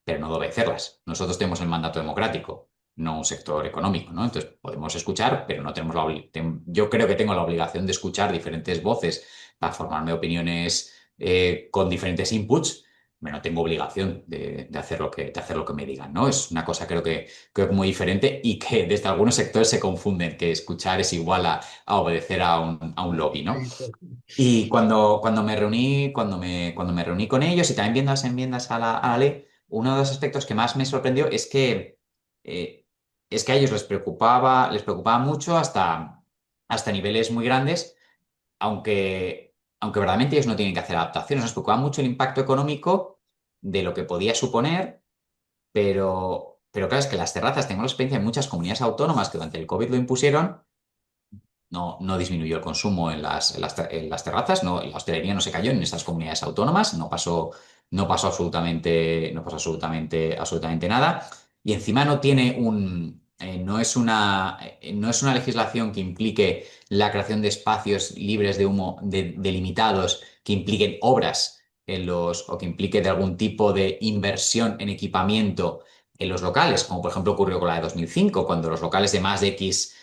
pero no de obedecerlas. Nosotros tenemos el mandato democrático, no un sector económico, ¿no? Entonces podemos escuchar, pero no tenemos yo creo que tengo la obligación de escuchar diferentes voces para formarme opiniones con diferentes inputs, pero no tengo obligación de hacer lo que me digan, ¿no? Es una cosa creo que muy diferente y que desde algunos sectores se confunden, que escuchar es igual a obedecer a un lobby, ¿no? Y cuando me reuní con ellos y también viendo las enmiendas a la ley, uno de los aspectos que más me sorprendió eh, es que a ellos les preocupaba mucho hasta. hasta niveles muy grandes, aunque verdaderamente ellos no tienen que hacer adaptaciones, nos preocupa mucho el impacto económico de lo que podía suponer, pero claro, es que las terrazas, tengo la experiencia en muchas comunidades autónomas que durante el COVID lo impusieron, no disminuyó el consumo en las terrazas, la hostelería no se cayó en estas comunidades autónomas, no pasó absolutamente nada. Y encima no es una legislación que implique la creación de espacios libres de humo delimitados, que impliquen obras o que implique de algún tipo de inversión en equipamiento en los locales, como por ejemplo ocurrió con la de 2005, cuando los locales de más de X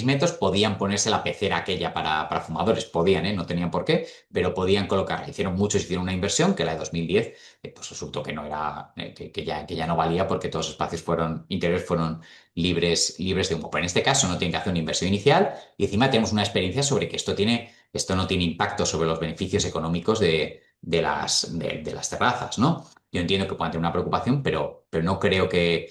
metros podían ponerse la pecera aquella para fumadores, podían, ¿eh? No tenían por qué, pero podían colocarla. Hicieron una inversión que la de 2010, pues resultó que no era, que ya no valía porque todos los espacios interiores fueron libres de humo. Pero en este caso no tienen que hacer una inversión inicial y encima tenemos una experiencia sobre que esto no tiene impacto sobre los beneficios económicos de las terrazas, ¿no? Yo entiendo que puedan tener una preocupación, pero no creo que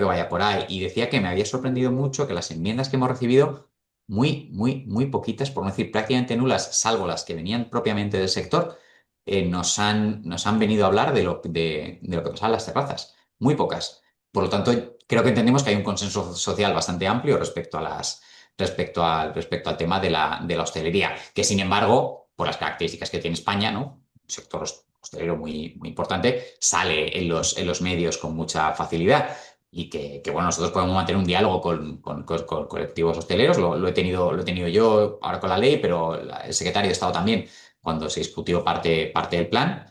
vaya por ahí. Y decía que me había sorprendido mucho que las enmiendas que hemos recibido, muy, muy, muy poquitas, por no decir prácticamente nulas, salvo las que venían propiamente del sector, nos han venido a hablar de lo que pasa en las terrazas. Muy pocas. Por lo tanto, creo que entendemos que hay un consenso social bastante amplio respecto al tema de la hostelería, que sin embargo, por las características que tiene España, ¿no? Un sector hostelero muy, muy importante, sale en los medios con mucha facilidad y que, bueno, nosotros podemos mantener un diálogo con colectivos hosteleros. Lo he tenido yo ahora con la ley, pero el secretario de Estado también, cuando se discutió parte del plan.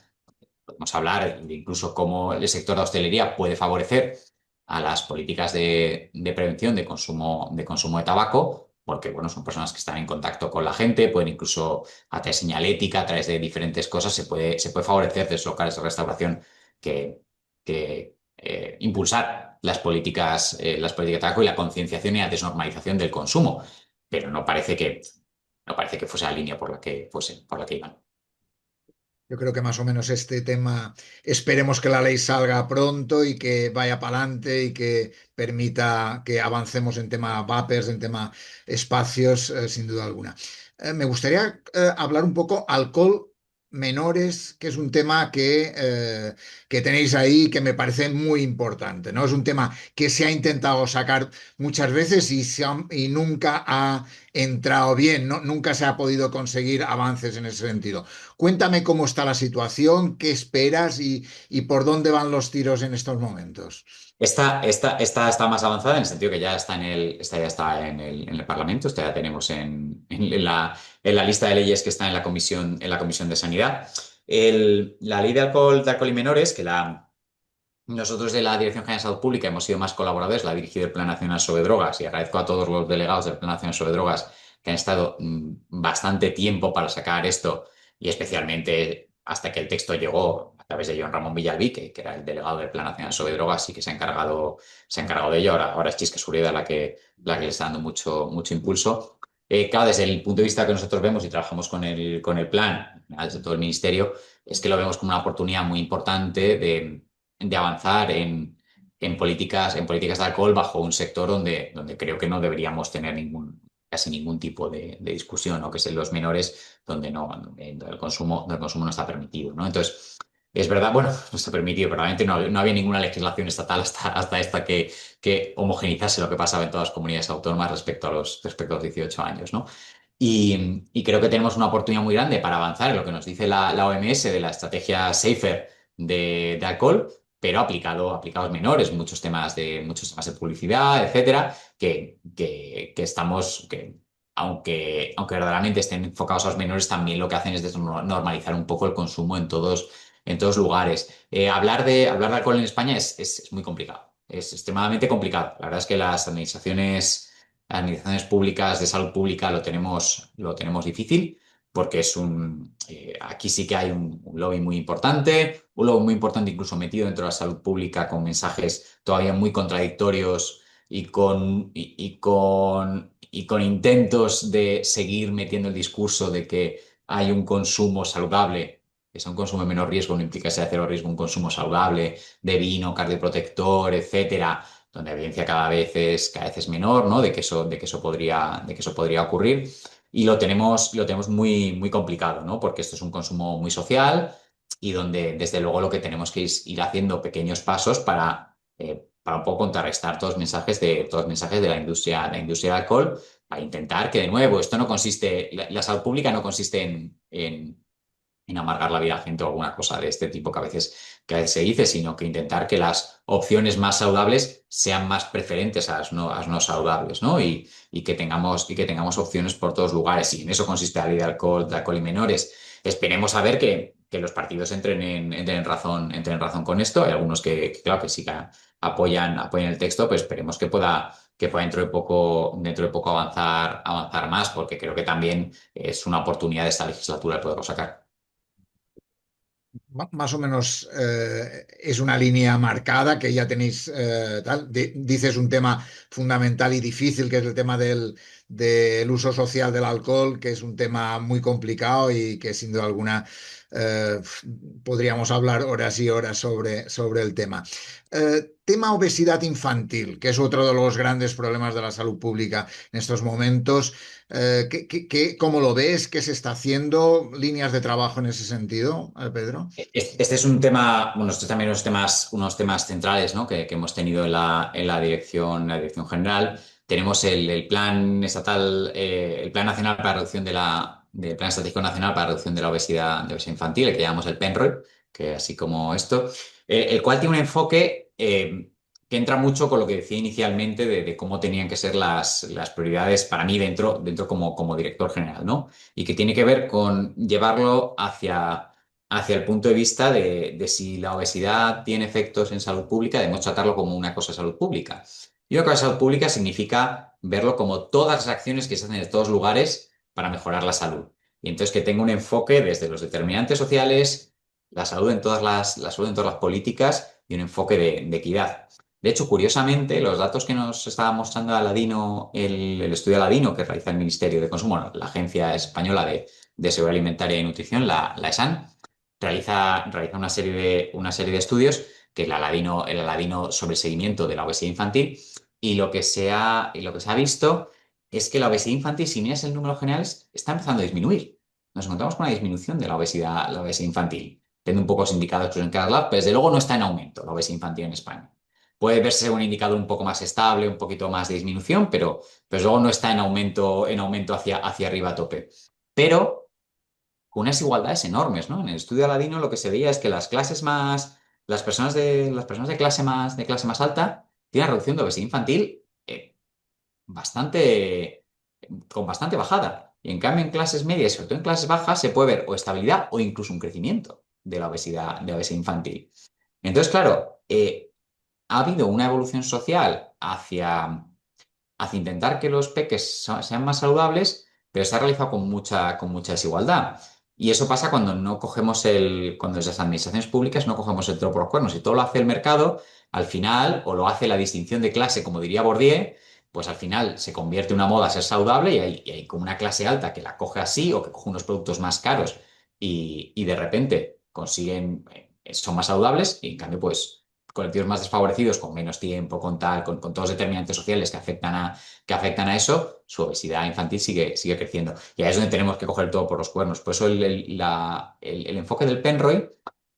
Podemos hablar de incluso cómo el sector de hostelería puede favorecer a las políticas de prevención de consumo de tabaco, porque bueno, son personas que están en contacto con la gente, pueden incluso a través de señalética, a través de diferentes cosas, se puede favorecer desde locales de restauración que impulsar las políticas de tabaco y la concienciación y la desnormalización del consumo. Pero no parece que fuese la línea por la que iban. Yo creo que más o menos este tema, esperemos que la ley salga pronto y que vaya para adelante y que permita que avancemos en tema vapers, en tema espacios, sin duda alguna. Me gustaría hablar un poco alcohol menores, que es un tema que tenéis ahí que me parece muy importante, ¿no? Es un tema que se ha intentado sacar muchas veces y nunca ha entrado bien, ¿no? Nunca se ha podido conseguir avances en ese sentido. Cuéntame cómo está la situación, qué esperas y por dónde van los tiros en estos momentos. Esta está más avanzada en el sentido que ya está en el Parlamento. Esta ya tenemos en la lista de leyes que está en la Comisión de Sanidad. La ley de alcohol y menores, nosotros de la Dirección General de Salud Pública hemos sido más colaboradores, la ha dirigido el Plan Nacional sobre Drogas y agradezco a todos los delegados del Plan Nacional sobre Drogas que han estado bastante tiempo para sacar esto y especialmente hasta que el texto llegó a través de Joan Ramón Villalbí, que era el delegado del Plan Nacional sobre Drogas y que se ha encargado de ello. Ahora es Chisque Sureda la que le está dando mucho, mucho impulso. Claro, desde el punto de vista que nosotros vemos y trabajamos con el plan, desde todo el ministerio, es que lo vemos como una oportunidad muy importante de avanzar en políticas de alcohol bajo un sector donde creo que no deberíamos tener casi ningún tipo de discusión, ¿no? Que es en los menores, donde el consumo no está permitido, ¿no? Entonces, es verdad, bueno, no está permitido, pero realmente no había ninguna legislación estatal hasta esta que homogenizase lo que pasaba en todas las comunidades autónomas respecto a los 18 años, ¿no? Y creo que tenemos una oportunidad muy grande para avanzar en lo que nos dice la OMS de la estrategia SAFER de alcohol, pero aplicados menores, muchos temas de publicidad, etcétera, aunque verdaderamente estén enfocados a los menores, también lo que hacen es normalizar un poco el consumo en todos lugares. Hablar de alcohol en España es muy complicado, es extremadamente complicado. La verdad es que las administraciones públicas de salud pública lo tenemos difícil porque aquí sí que hay un lobby muy importante, un lobby muy importante incluso metido dentro de la salud pública con mensajes todavía muy contradictorios y con intentos de seguir metiendo el discurso de que hay un consumo saludable, que sea un consumo de menor riesgo, no implica ser de cero riesgo, un consumo saludable de vino, cardioprotector, etcétera, donde la evidencia cada vez es menor, ¿no? De que eso podría ocurrir. Y lo tenemos muy, muy complicado, ¿no? Porque esto es un consumo muy social y donde desde luego lo que tenemos que es ir haciendo pequeños pasos para un poco contrarrestar todos los mensajes de la industria del alcohol, para intentar que, de nuevo, esto no consiste, la salud pública no consiste en amargar la vida a la gente o alguna cosa de este tipo que a veces se dice, sino que intentar que las opciones más saludables sean más preferentes a las no saludables, ¿no? Y que tengamos opciones por todos lugares. Y en eso consiste la ley de alcohol y menores. Esperemos a ver que los partidos entren en razón con esto. Hay algunos claro, que sí que apoyan el texto, pero esperemos que pueda dentro de poco avanzar más, porque creo que también es una oportunidad de esta legislatura de poderlo sacar. Más o menos es una línea marcada que ya tenéis tal. Dices un tema fundamental y difícil, que es el tema del uso social del alcohol, que es un tema muy complicado y que sin duda alguna eh, podríamos hablar horas y horas sobre el tema. Tema obesidad infantil, que es otro de los grandes problemas de la salud pública en estos momentos. ¿Cómo lo ves? ¿Qué se está haciendo? ¿Líneas de trabajo en ese sentido, Pedro? Este es un tema, bueno, estos también unos temas centrales, ¿no? Que hemos tenido en la dirección general. Tenemos el plan estatal, el plan nacional para reducción del plan estratégico nacional para reducción de la obesidad infantil, el que llamamos el PENROI, que así como esto, el cual tiene un enfoque que entra mucho con lo que decía inicialmente de cómo tenían que ser las prioridades para mí dentro como director general, ¿no? Y que tiene que ver con llevarlo hacia el punto de vista de si la obesidad tiene efectos en salud pública, debemos tratarlo como una cosa de salud pública. Y una cosa de salud pública significa verlo como todas las acciones que se hacen en todos lugares para mejorar la salud. Y entonces que tenga un enfoque desde los determinantes sociales, la salud en todas las políticas y un enfoque de equidad. De hecho, curiosamente, los datos que nos estaba mostrando Aladino, el estudio Aladino que realiza el Ministerio de Consumo, bueno, la Agencia Española de Seguridad Alimentaria y Nutrición, la ESAN, realiza una serie de estudios, que es el Aladino sobre el seguimiento de la obesidad infantil, y lo que se ha visto es que la obesidad infantil, si miras el número general, está empezando a disminuir. Nos encontramos con una disminución de la obesidad infantil. Depende un poco los indicadores en cada lado, pero desde luego no está en aumento la obesidad infantil en España. Puede verse un indicador un poco más estable, un poquito más de disminución, pero luego no está en aumento hacia arriba a tope. Pero con unas igualdades enormes, ¿no? En el estudio Aladino lo que se veía es que las personas de clase más alta tienen una reducción de obesidad infantil bastante, con bastante bajada. Y en cambio en clases medias, sobre todo en clases bajas, se puede ver o estabilidad o incluso un crecimiento de la obesidad infantil. Entonces, claro, ha habido una evolución social hacia intentar que los peques sean más saludables, pero se ha realizado con mucha desigualdad. Y eso pasa cuando no cogemos cuando desde las administraciones públicas no cogemos el toro por los cuernos. Si todo lo hace el mercado, al final, o lo hace la distinción de clase, como diría Bourdieu, pues al final se convierte en una moda ser saludable y hay como una clase alta que la coge así o que coge unos productos más caros y de repente son más saludables y en cambio, pues colectivos más desfavorecidos, con menos tiempo, con todos los determinantes sociales que afectan a eso, su obesidad infantil sigue creciendo. Y ahí es donde tenemos que coger todo por los cuernos. Por eso el enfoque del Penroy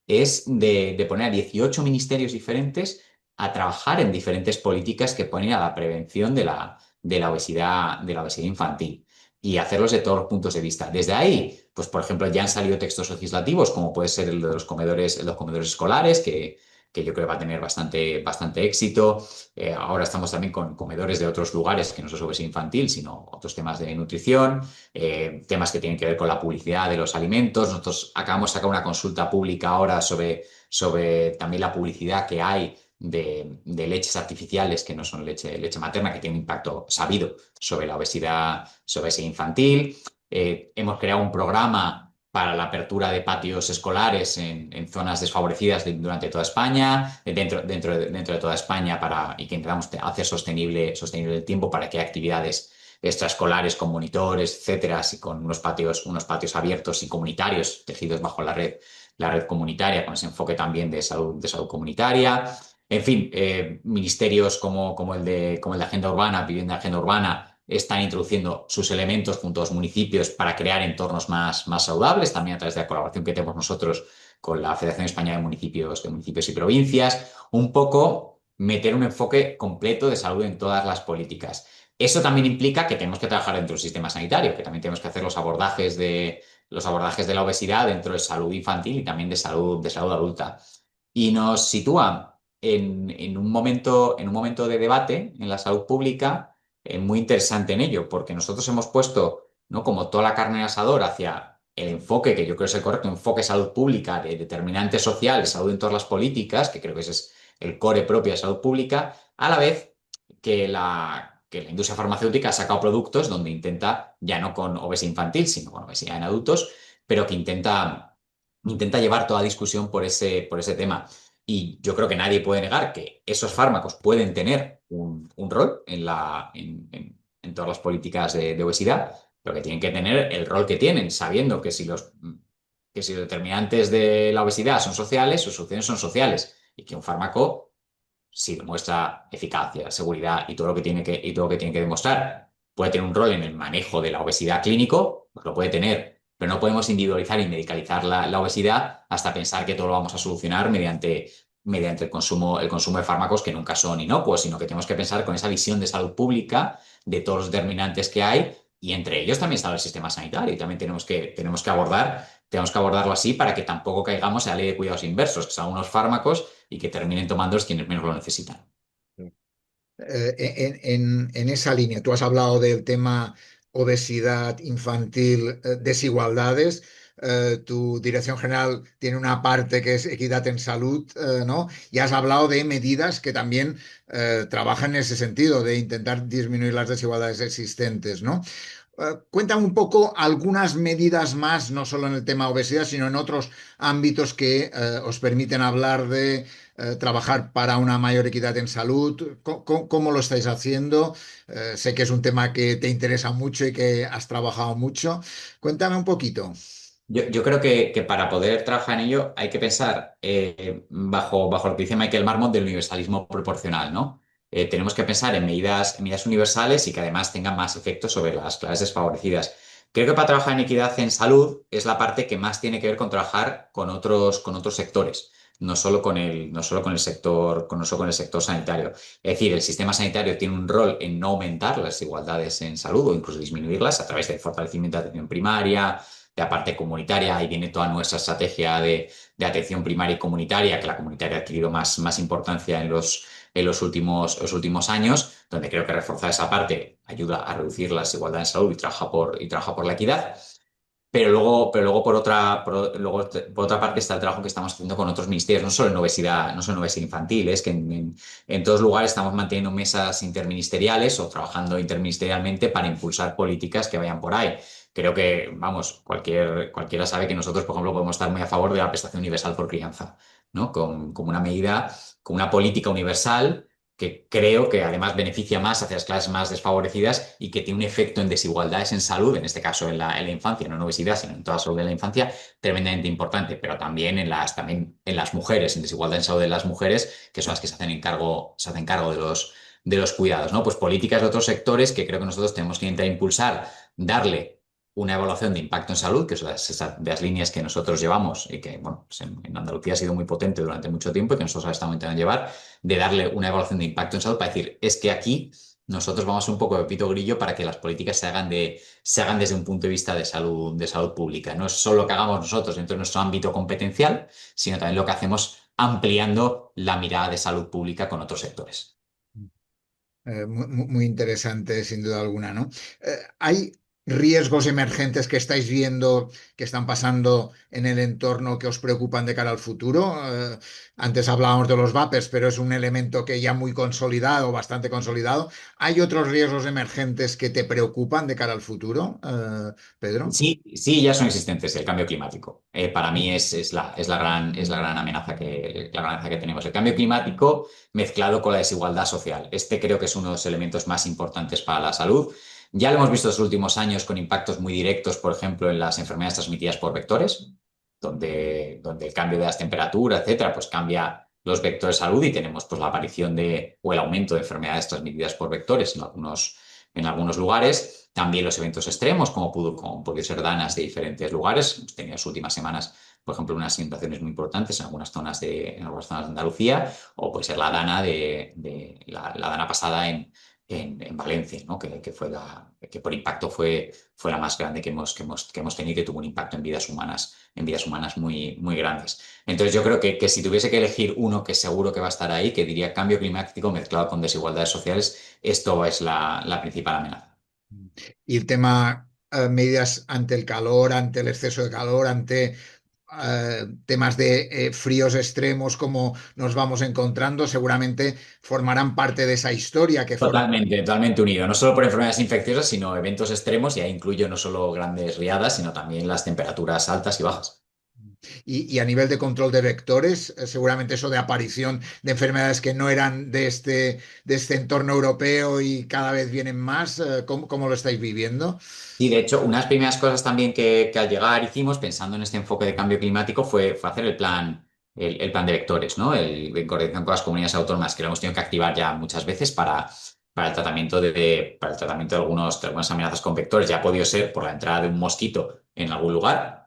es de poner a 18 ministerios diferentes a trabajar en diferentes políticas que ponen a la prevención de la obesidad infantil y hacerlos de todos los puntos de vista. Desde ahí, pues por ejemplo, ya han salido textos legislativos, como puede ser el de los comedores escolares, que yo creo que va a tener bastante éxito. Ahora estamos también con comedores de otros lugares que no solo es infantil, sino otros temas de nutrición, temas que tienen que ver con la publicidad de los alimentos. Nosotros acabamos de sacar una consulta pública ahora sobre también la publicidad que hay de leches artificiales que no son leche materna, que tiene un impacto sabido sobre obesidad infantil. Hemos creado un programa para la apertura de patios escolares en zonas desfavorecidas durante toda España, dentro de toda España, y que intentamos hacer sostenible el tiempo para que haya actividades extraescolares con monitores, etcétera, así con unos patios abiertos y comunitarios tejidos bajo la red comunitaria, con ese enfoque también de salud comunitaria. En fin, ministerios como el de Agenda Urbana, Vivienda Agenda Urbana, están introduciendo sus elementos junto a los municipios para crear entornos más saludables, también a través de la colaboración que tenemos nosotros con la Federación Española de Municipios y Provincias, un poco meter un enfoque completo de salud en todas las políticas. Eso también implica que tenemos que trabajar dentro del sistema sanitario, que también tenemos que hacer los abordajes de la obesidad dentro de salud infantil y también de salud adulta. Y nos sitúa en un momento de debate en la salud pública muy interesante en ello, porque nosotros hemos puesto, ¿no?, como toda la carne en el asador hacia el enfoque, que yo creo es el correcto, enfoque salud pública, de determinantes sociales, salud en todas las políticas, que creo que ese es el core propio de salud pública, a la vez que la industria farmacéutica ha sacado productos donde intenta, ya no con obesidad infantil, sino con obesidad en adultos, pero que intenta llevar toda discusión por ese tema. Y yo creo que nadie puede negar que esos fármacos pueden tener un rol en todas las políticas de obesidad, pero que tienen que tener el rol que tienen, sabiendo que si los determinantes de la obesidad son sociales, sus soluciones son sociales, y que un fármaco, si demuestra eficacia, seguridad y todo lo que tiene que demostrar, puede tener un rol en el manejo de la obesidad clínico, pues lo puede tener, pero no podemos individualizar y medicalizar la obesidad hasta pensar que todo lo vamos a solucionar mediante el consumo de fármacos que nunca son inocuos, sino que tenemos que pensar con esa visión de salud pública de todos los determinantes que hay y entre ellos también está el sistema sanitario y también tenemos que abordarlo así para que tampoco caigamos en la ley de cuidados inversos, que son unos fármacos y que terminen tomándolos quienes menos lo necesitan. En esa línea, tú has hablado del tema obesidad infantil, desigualdades. Tu dirección general tiene una parte que es equidad en salud, ¿no? Y has hablado de medidas que también trabajan en ese sentido, de intentar disminuir las desigualdades existentes, ¿no? Cuéntame un poco algunas medidas más, no solo en el tema obesidad, sino en otros ámbitos que os permiten hablar de trabajar para una mayor equidad en salud. ¿Cómo lo estáis haciendo? Sé que es un tema que te interesa mucho y que has trabajado mucho. Cuéntame un poquito. Yo creo que para poder trabajar en ello hay que pensar bajo lo que dice Michael Marmot del universalismo proporcional, ¿no? Tenemos que pensar en medidas universales y que además tengan más efectos sobre las clases desfavorecidas. Creo que para trabajar en equidad en salud es la parte que más tiene que ver con trabajar con otros sectores, no solo con el sector sanitario. Es decir, el sistema sanitario tiene un rol en no aumentar las desigualdades en salud o incluso disminuirlas a través del fortalecimiento de atención primaria, de la parte comunitaria. Ahí viene toda nuestra estrategia de atención primaria y comunitaria, que la comunitaria ha adquirido más importancia en los últimos años, donde creo que reforzar esa parte ayuda a reducir la desigualdad en salud y trabaja por la equidad. Pero luego por otra parte está el trabajo que estamos haciendo con otros ministerios, no solo en obesidad infantil, es que en todos lugares estamos manteniendo mesas interministeriales o trabajando interministerialmente para impulsar políticas que vayan por ahí. Creo que, vamos, cualquiera sabe que nosotros, por ejemplo, podemos estar muy a favor de la prestación universal por crianza, ¿no? Como una medida, como una política universal que creo que además beneficia más hacia las clases más desfavorecidas y que tiene un efecto en desigualdades en salud, en este caso en la infancia, no en obesidad, sino en toda la salud de la infancia, tremendamente importante, pero también en las mujeres, en desigualdad en salud de las mujeres, que son las que se hacen cargo de los cuidados, ¿no? Pues políticas de otros sectores que creo que nosotros tenemos que intentar impulsar, darle una evaluación de impacto en salud, que son de las líneas que nosotros llevamos y que, bueno, pues en Andalucía ha sido muy potente durante mucho tiempo y que nosotros ahora estamos intentando llevar, de darle una evaluación de impacto en salud para decir, es que aquí nosotros vamos un poco de pito grillo para que las políticas se hagan desde un punto de vista de salud pública. No es solo lo que hagamos nosotros dentro de nuestro ámbito competencial, sino también lo que hacemos ampliando la mirada de salud pública con otros sectores. Muy interesante, sin duda alguna, ¿no? ¿Hay riesgos emergentes que estáis viendo que están pasando en el entorno que os preocupan de cara al futuro? Antes hablábamos de los vapers, pero es un elemento que ya muy consolidado, bastante consolidado. ¿Hay otros riesgos emergentes que te preocupan de cara al futuro, Pedro? Sí, sí, ya son existentes. El cambio climático. Para mí es la gran amenaza que tenemos. El cambio climático mezclado con la desigualdad social. Este creo que es uno de los elementos más importantes para la salud. Ya lo hemos visto en los últimos años con impactos muy directos, por ejemplo, en las enfermedades transmitidas por vectores, donde el cambio de las temperaturas, etcétera, pues cambia los vectores de salud y tenemos pues la aparición de o el aumento de enfermedades transmitidas por vectores en algunos lugares. También los eventos extremos, como puede ser danas de diferentes lugares. Hemos tenido las últimas semanas, por ejemplo, unas inundaciones muy importantes en algunas zonas de Andalucía, o puede ser la dana la dana pasada en Valencia, ¿no? Que por impacto fue la más grande que hemos tenido y que tuvo un impacto en vidas humanas muy, muy grandes. Entonces yo creo que si tuviese que elegir uno que seguro que va a estar ahí, que diría cambio climático mezclado con desigualdades sociales, esto es la principal amenaza. Y el tema, medidas ante el calor, ante el exceso de calor, ante temas de fríos extremos, como nos vamos encontrando, seguramente formarán parte de esa historia que forma. Totalmente, totalmente unido, no solo por enfermedades infecciosas, sino eventos extremos, y ahí incluyo no solo grandes riadas, sino también las temperaturas altas y bajas. Y a nivel de control de vectores, seguramente eso de aparición de enfermedades que no eran de este entorno europeo y cada vez vienen más, ¿cómo lo estáis viviendo? Y de hecho, unas primeras cosas también que al llegar hicimos, pensando en este enfoque de cambio climático, fue hacer el plan de vectores, ¿no? En coordinación con las comunidades autónomas, que lo hemos tenido que activar ya muchas veces para el tratamiento para el tratamiento de algunas amenazas con vectores. Ya ha podido ser por la entrada de un mosquito en algún lugar.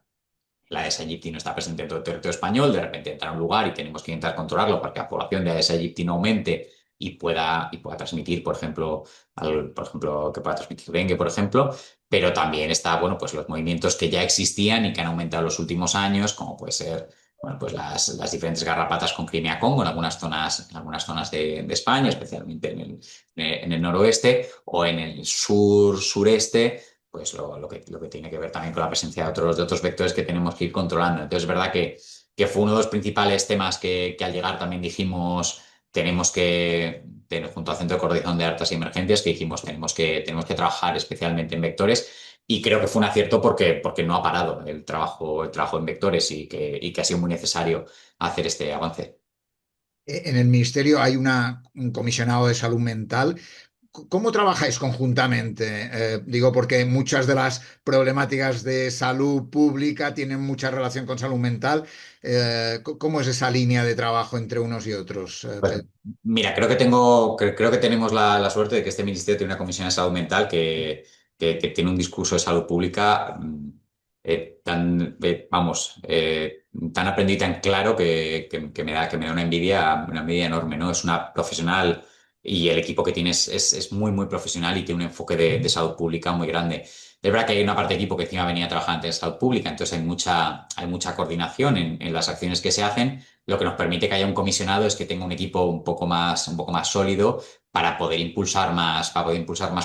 La Aedes aegypti no está presente en todo el territorio español, de repente entra a un lugar y tenemos que intentar controlarlo para que la población de Aedes aegypti no aumente y pueda transmitir, por ejemplo, que pueda transmitir dengue, por ejemplo, pero también está, bueno, pues los movimientos que ya existían y que han aumentado en los últimos años, como puede ser, bueno, pues las diferentes garrapatas con Crimea-Congo en algunas zonas de España, especialmente en el noroeste o en el sureste, pues lo que tiene que ver también con la presencia de otros vectores que tenemos que ir controlando. Entonces, es verdad que fue uno de los principales temas que al llegar también dijimos, junto al Centro de Coordinación de Alertas y Emergencias, que dijimos, tenemos que trabajar especialmente en vectores. Y creo que fue un acierto porque no ha parado el trabajo en vectores y que ha sido muy necesario hacer este avance. En el ministerio hay un comisionado de salud mental. ¿Cómo trabajáis conjuntamente? Digo, porque muchas de las problemáticas de salud pública tienen mucha relación con salud mental. ¿Cómo es esa línea de trabajo entre unos y otros, Pues Pedro? mira, creo que tenemos la suerte de que este ministerio tiene una comisión de salud mental que tiene un discurso de salud pública tan aprendido y tan claro que me da una envidia enorme, ¿no? Es una profesional y el equipo que tiene es muy, muy profesional y tiene un enfoque de salud pública muy grande. Es verdad que hay una parte de equipo que encima venía trabajando en salud pública, entonces hay mucha coordinación en las acciones que se hacen. Lo que nos permite que haya un comisionado es que tenga un equipo un poco más sólido para poder impulsar más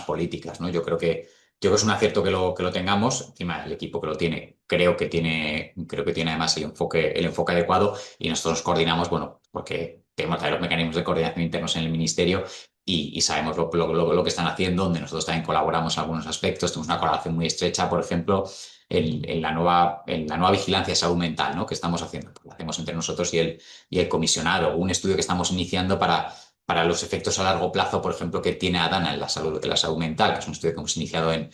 políticas, ¿no? Yo creo que es un acierto que lo tengamos. Encima, el equipo que lo tiene, creo que tiene además el enfoque adecuado y nosotros nos coordinamos, bueno, porque tenemos también los mecanismos de coordinación internos en el ministerio y sabemos lo que están haciendo, donde nosotros también colaboramos en algunos aspectos. Tenemos una colaboración muy estrecha, por ejemplo, en la nueva vigilancia de salud mental, ¿no? Que estamos haciendo. Pues lo hacemos entre nosotros y el comisionado. Un estudio que estamos iniciando para los efectos a largo plazo, por ejemplo, que tiene Adana en la salud mental, que es un estudio que hemos iniciado en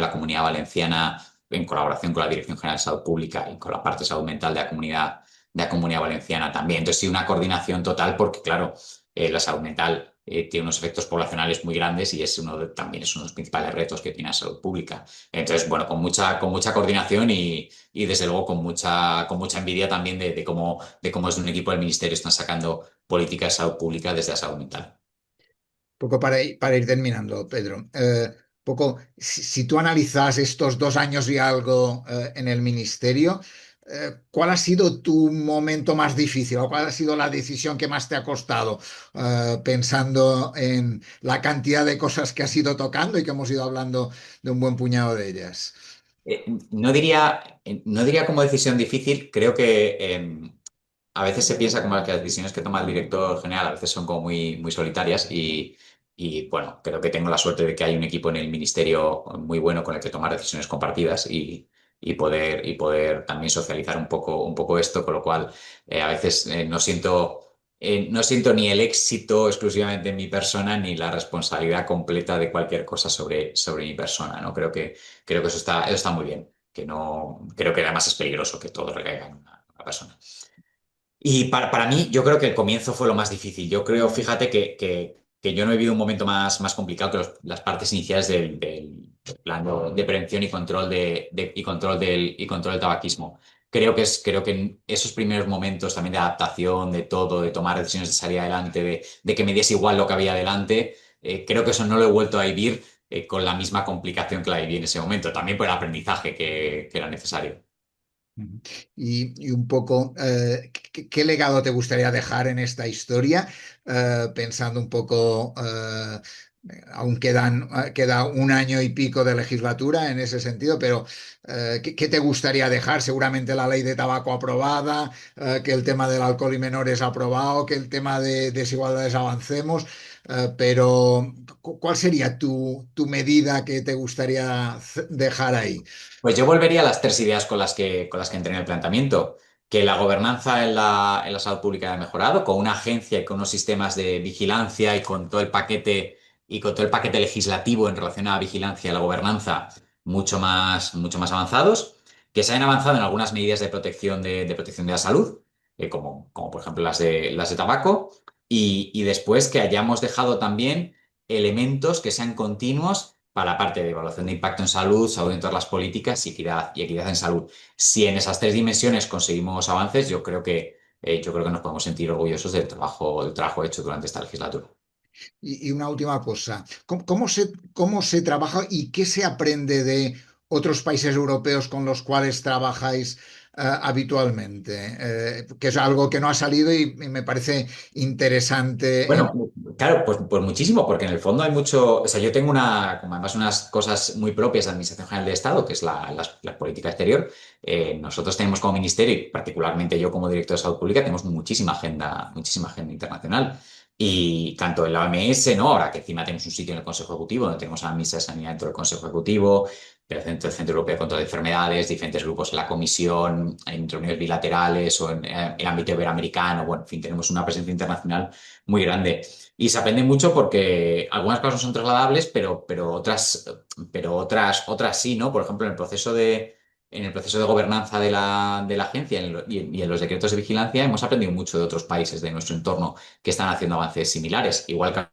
la Comunidad Valenciana en colaboración con la Dirección General de Salud Pública y con la parte de salud mental de la Comunidad Valenciana también. Entonces, sí, una coordinación total porque, claro, la salud mental tiene unos efectos poblacionales muy grandes y también es uno de los principales retos que tiene la salud pública. Entonces, bueno, con mucha coordinación y desde luego con mucha envidia también de cómo desde un equipo del ministerio están sacando políticas de salud pública desde la salud mental. Poco para ir terminando, Pedro. Poco, si tú analizas estos 2 años y algo en el ministerio, ¿cuál ha sido tu momento más difícil o cuál ha sido la decisión que más te ha costado? Pensando en la cantidad de cosas que has ido tocando y que hemos ido hablando de un buen puñado de ellas. No diría como decisión difícil, creo que a veces se piensa como que las decisiones que toma el director general a veces son como muy, muy solitarias y bueno, creo que tengo la suerte de que hay un equipo en el ministerio muy bueno con el que tomar decisiones compartidas y poder también socializar un poco esto, con lo cual a veces no siento ni el éxito exclusivamente en mi persona ni la responsabilidad completa de cualquier cosa sobre mi persona, ¿no? Creo que eso está muy bien, que no, creo que además es peligroso que todo recaiga en una persona. Y para mí, yo creo que el comienzo fue lo más difícil. Yo creo, fíjate, que yo no he vivido un momento más complicado que las partes iniciales del plan de prevención y control, y control del tabaquismo. Creo que en esos primeros momentos también de adaptación, de todo, de tomar decisiones de salir adelante, de que me diese igual lo que había adelante, creo que eso no lo he vuelto a vivir con la misma complicación que la viví en ese momento, también por el aprendizaje que era necesario. Ujú. Y un poco, ¿qué legado te gustaría dejar en esta historia? Pensando un poco, aún queda un año y pico de legislatura en ese sentido, pero ¿qué te gustaría dejar? Seguramente la ley de tabaco aprobada, que el tema del alcohol y menores aprobado, que el tema de desigualdades avancemos, pero ¿cuál sería tu medida que te gustaría dejar ahí? Pues yo volvería a las tres ideas con las que entré en el planteamiento, que la gobernanza en la salud pública ha mejorado, con una agencia y con unos sistemas de vigilancia y con todo el paquete legislativo en relación a la vigilancia y la gobernanza mucho más avanzados, que se han avanzado en algunas medidas de protección de la salud, como por ejemplo las de tabaco, y después que hayamos dejado también elementos que sean continuos para la parte de evaluación de impacto en salud, salud en todas las políticas y equidad en salud. Si en esas tres dimensiones conseguimos avances, yo creo que nos podemos sentir orgullosos del trabajo hecho durante esta legislatura. Y una última cosa, cómo se trabaja y qué se aprende de otros países europeos con los cuales trabajáis habitualmente? Que es algo que no ha salido y me parece interesante. Bueno, claro, pues muchísimo, porque en el fondo hay mucho, o sea, yo tengo como además unas cosas muy propias de Administración General de Estado, que es la política exterior. Nosotros tenemos como ministerio, y particularmente yo como director de salud pública, tenemos muchísima agenda internacional. Y tanto en la OMS, ¿no? Ahora que encima tenemos un sitio en el Consejo Ejecutivo, donde tenemos a la ministra de Sanidad dentro del Consejo Ejecutivo, el Centro Europeo de Control de Enfermedades, diferentes grupos en la Comisión, en reuniones bilaterales o en el ámbito iberoamericano. Bueno, en fin, tenemos una presencia internacional muy grande. Y se aprende mucho porque algunas cosas no son trasladables, otras sí, ¿no? Por ejemplo, en el proceso de gobernanza de la agencia y en los decretos de vigilancia hemos aprendido mucho de otros países de nuestro entorno que están haciendo avances similares, igual que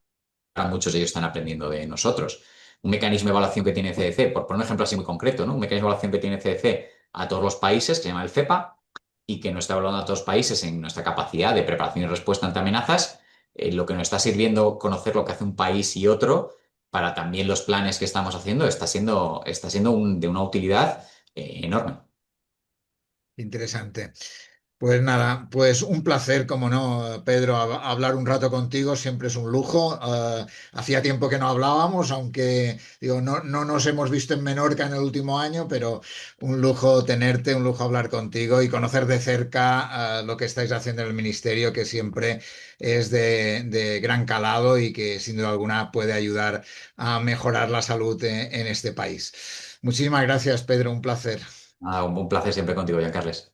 ahora muchos de ellos están aprendiendo de nosotros. Un mecanismo de evaluación que tiene CDC, por poner un ejemplo así muy concreto, ¿no? Un mecanismo de evaluación que tiene CDC a todos los países, que se llama el CEPA, y que nos está evaluando a todos los países en nuestra capacidad de preparación y respuesta ante amenazas, lo que nos está sirviendo conocer lo que hace un país y otro para también los planes que estamos haciendo está siendo de una utilidad enorme. Interesante. Pues nada, pues un placer, como no, Pedro, hablar un rato contigo siempre es un lujo. Hacía tiempo que no hablábamos, aunque digo, no nos hemos visto en Menorca en el último año, pero un lujo tenerte, un lujo hablar contigo y conocer de cerca lo que estáis haciendo en el ministerio, que siempre es de gran calado y que sin duda alguna puede ayudar a mejorar la salud en este país. Muchísimas gracias, Pedro, un placer. Un placer siempre contigo, Carles.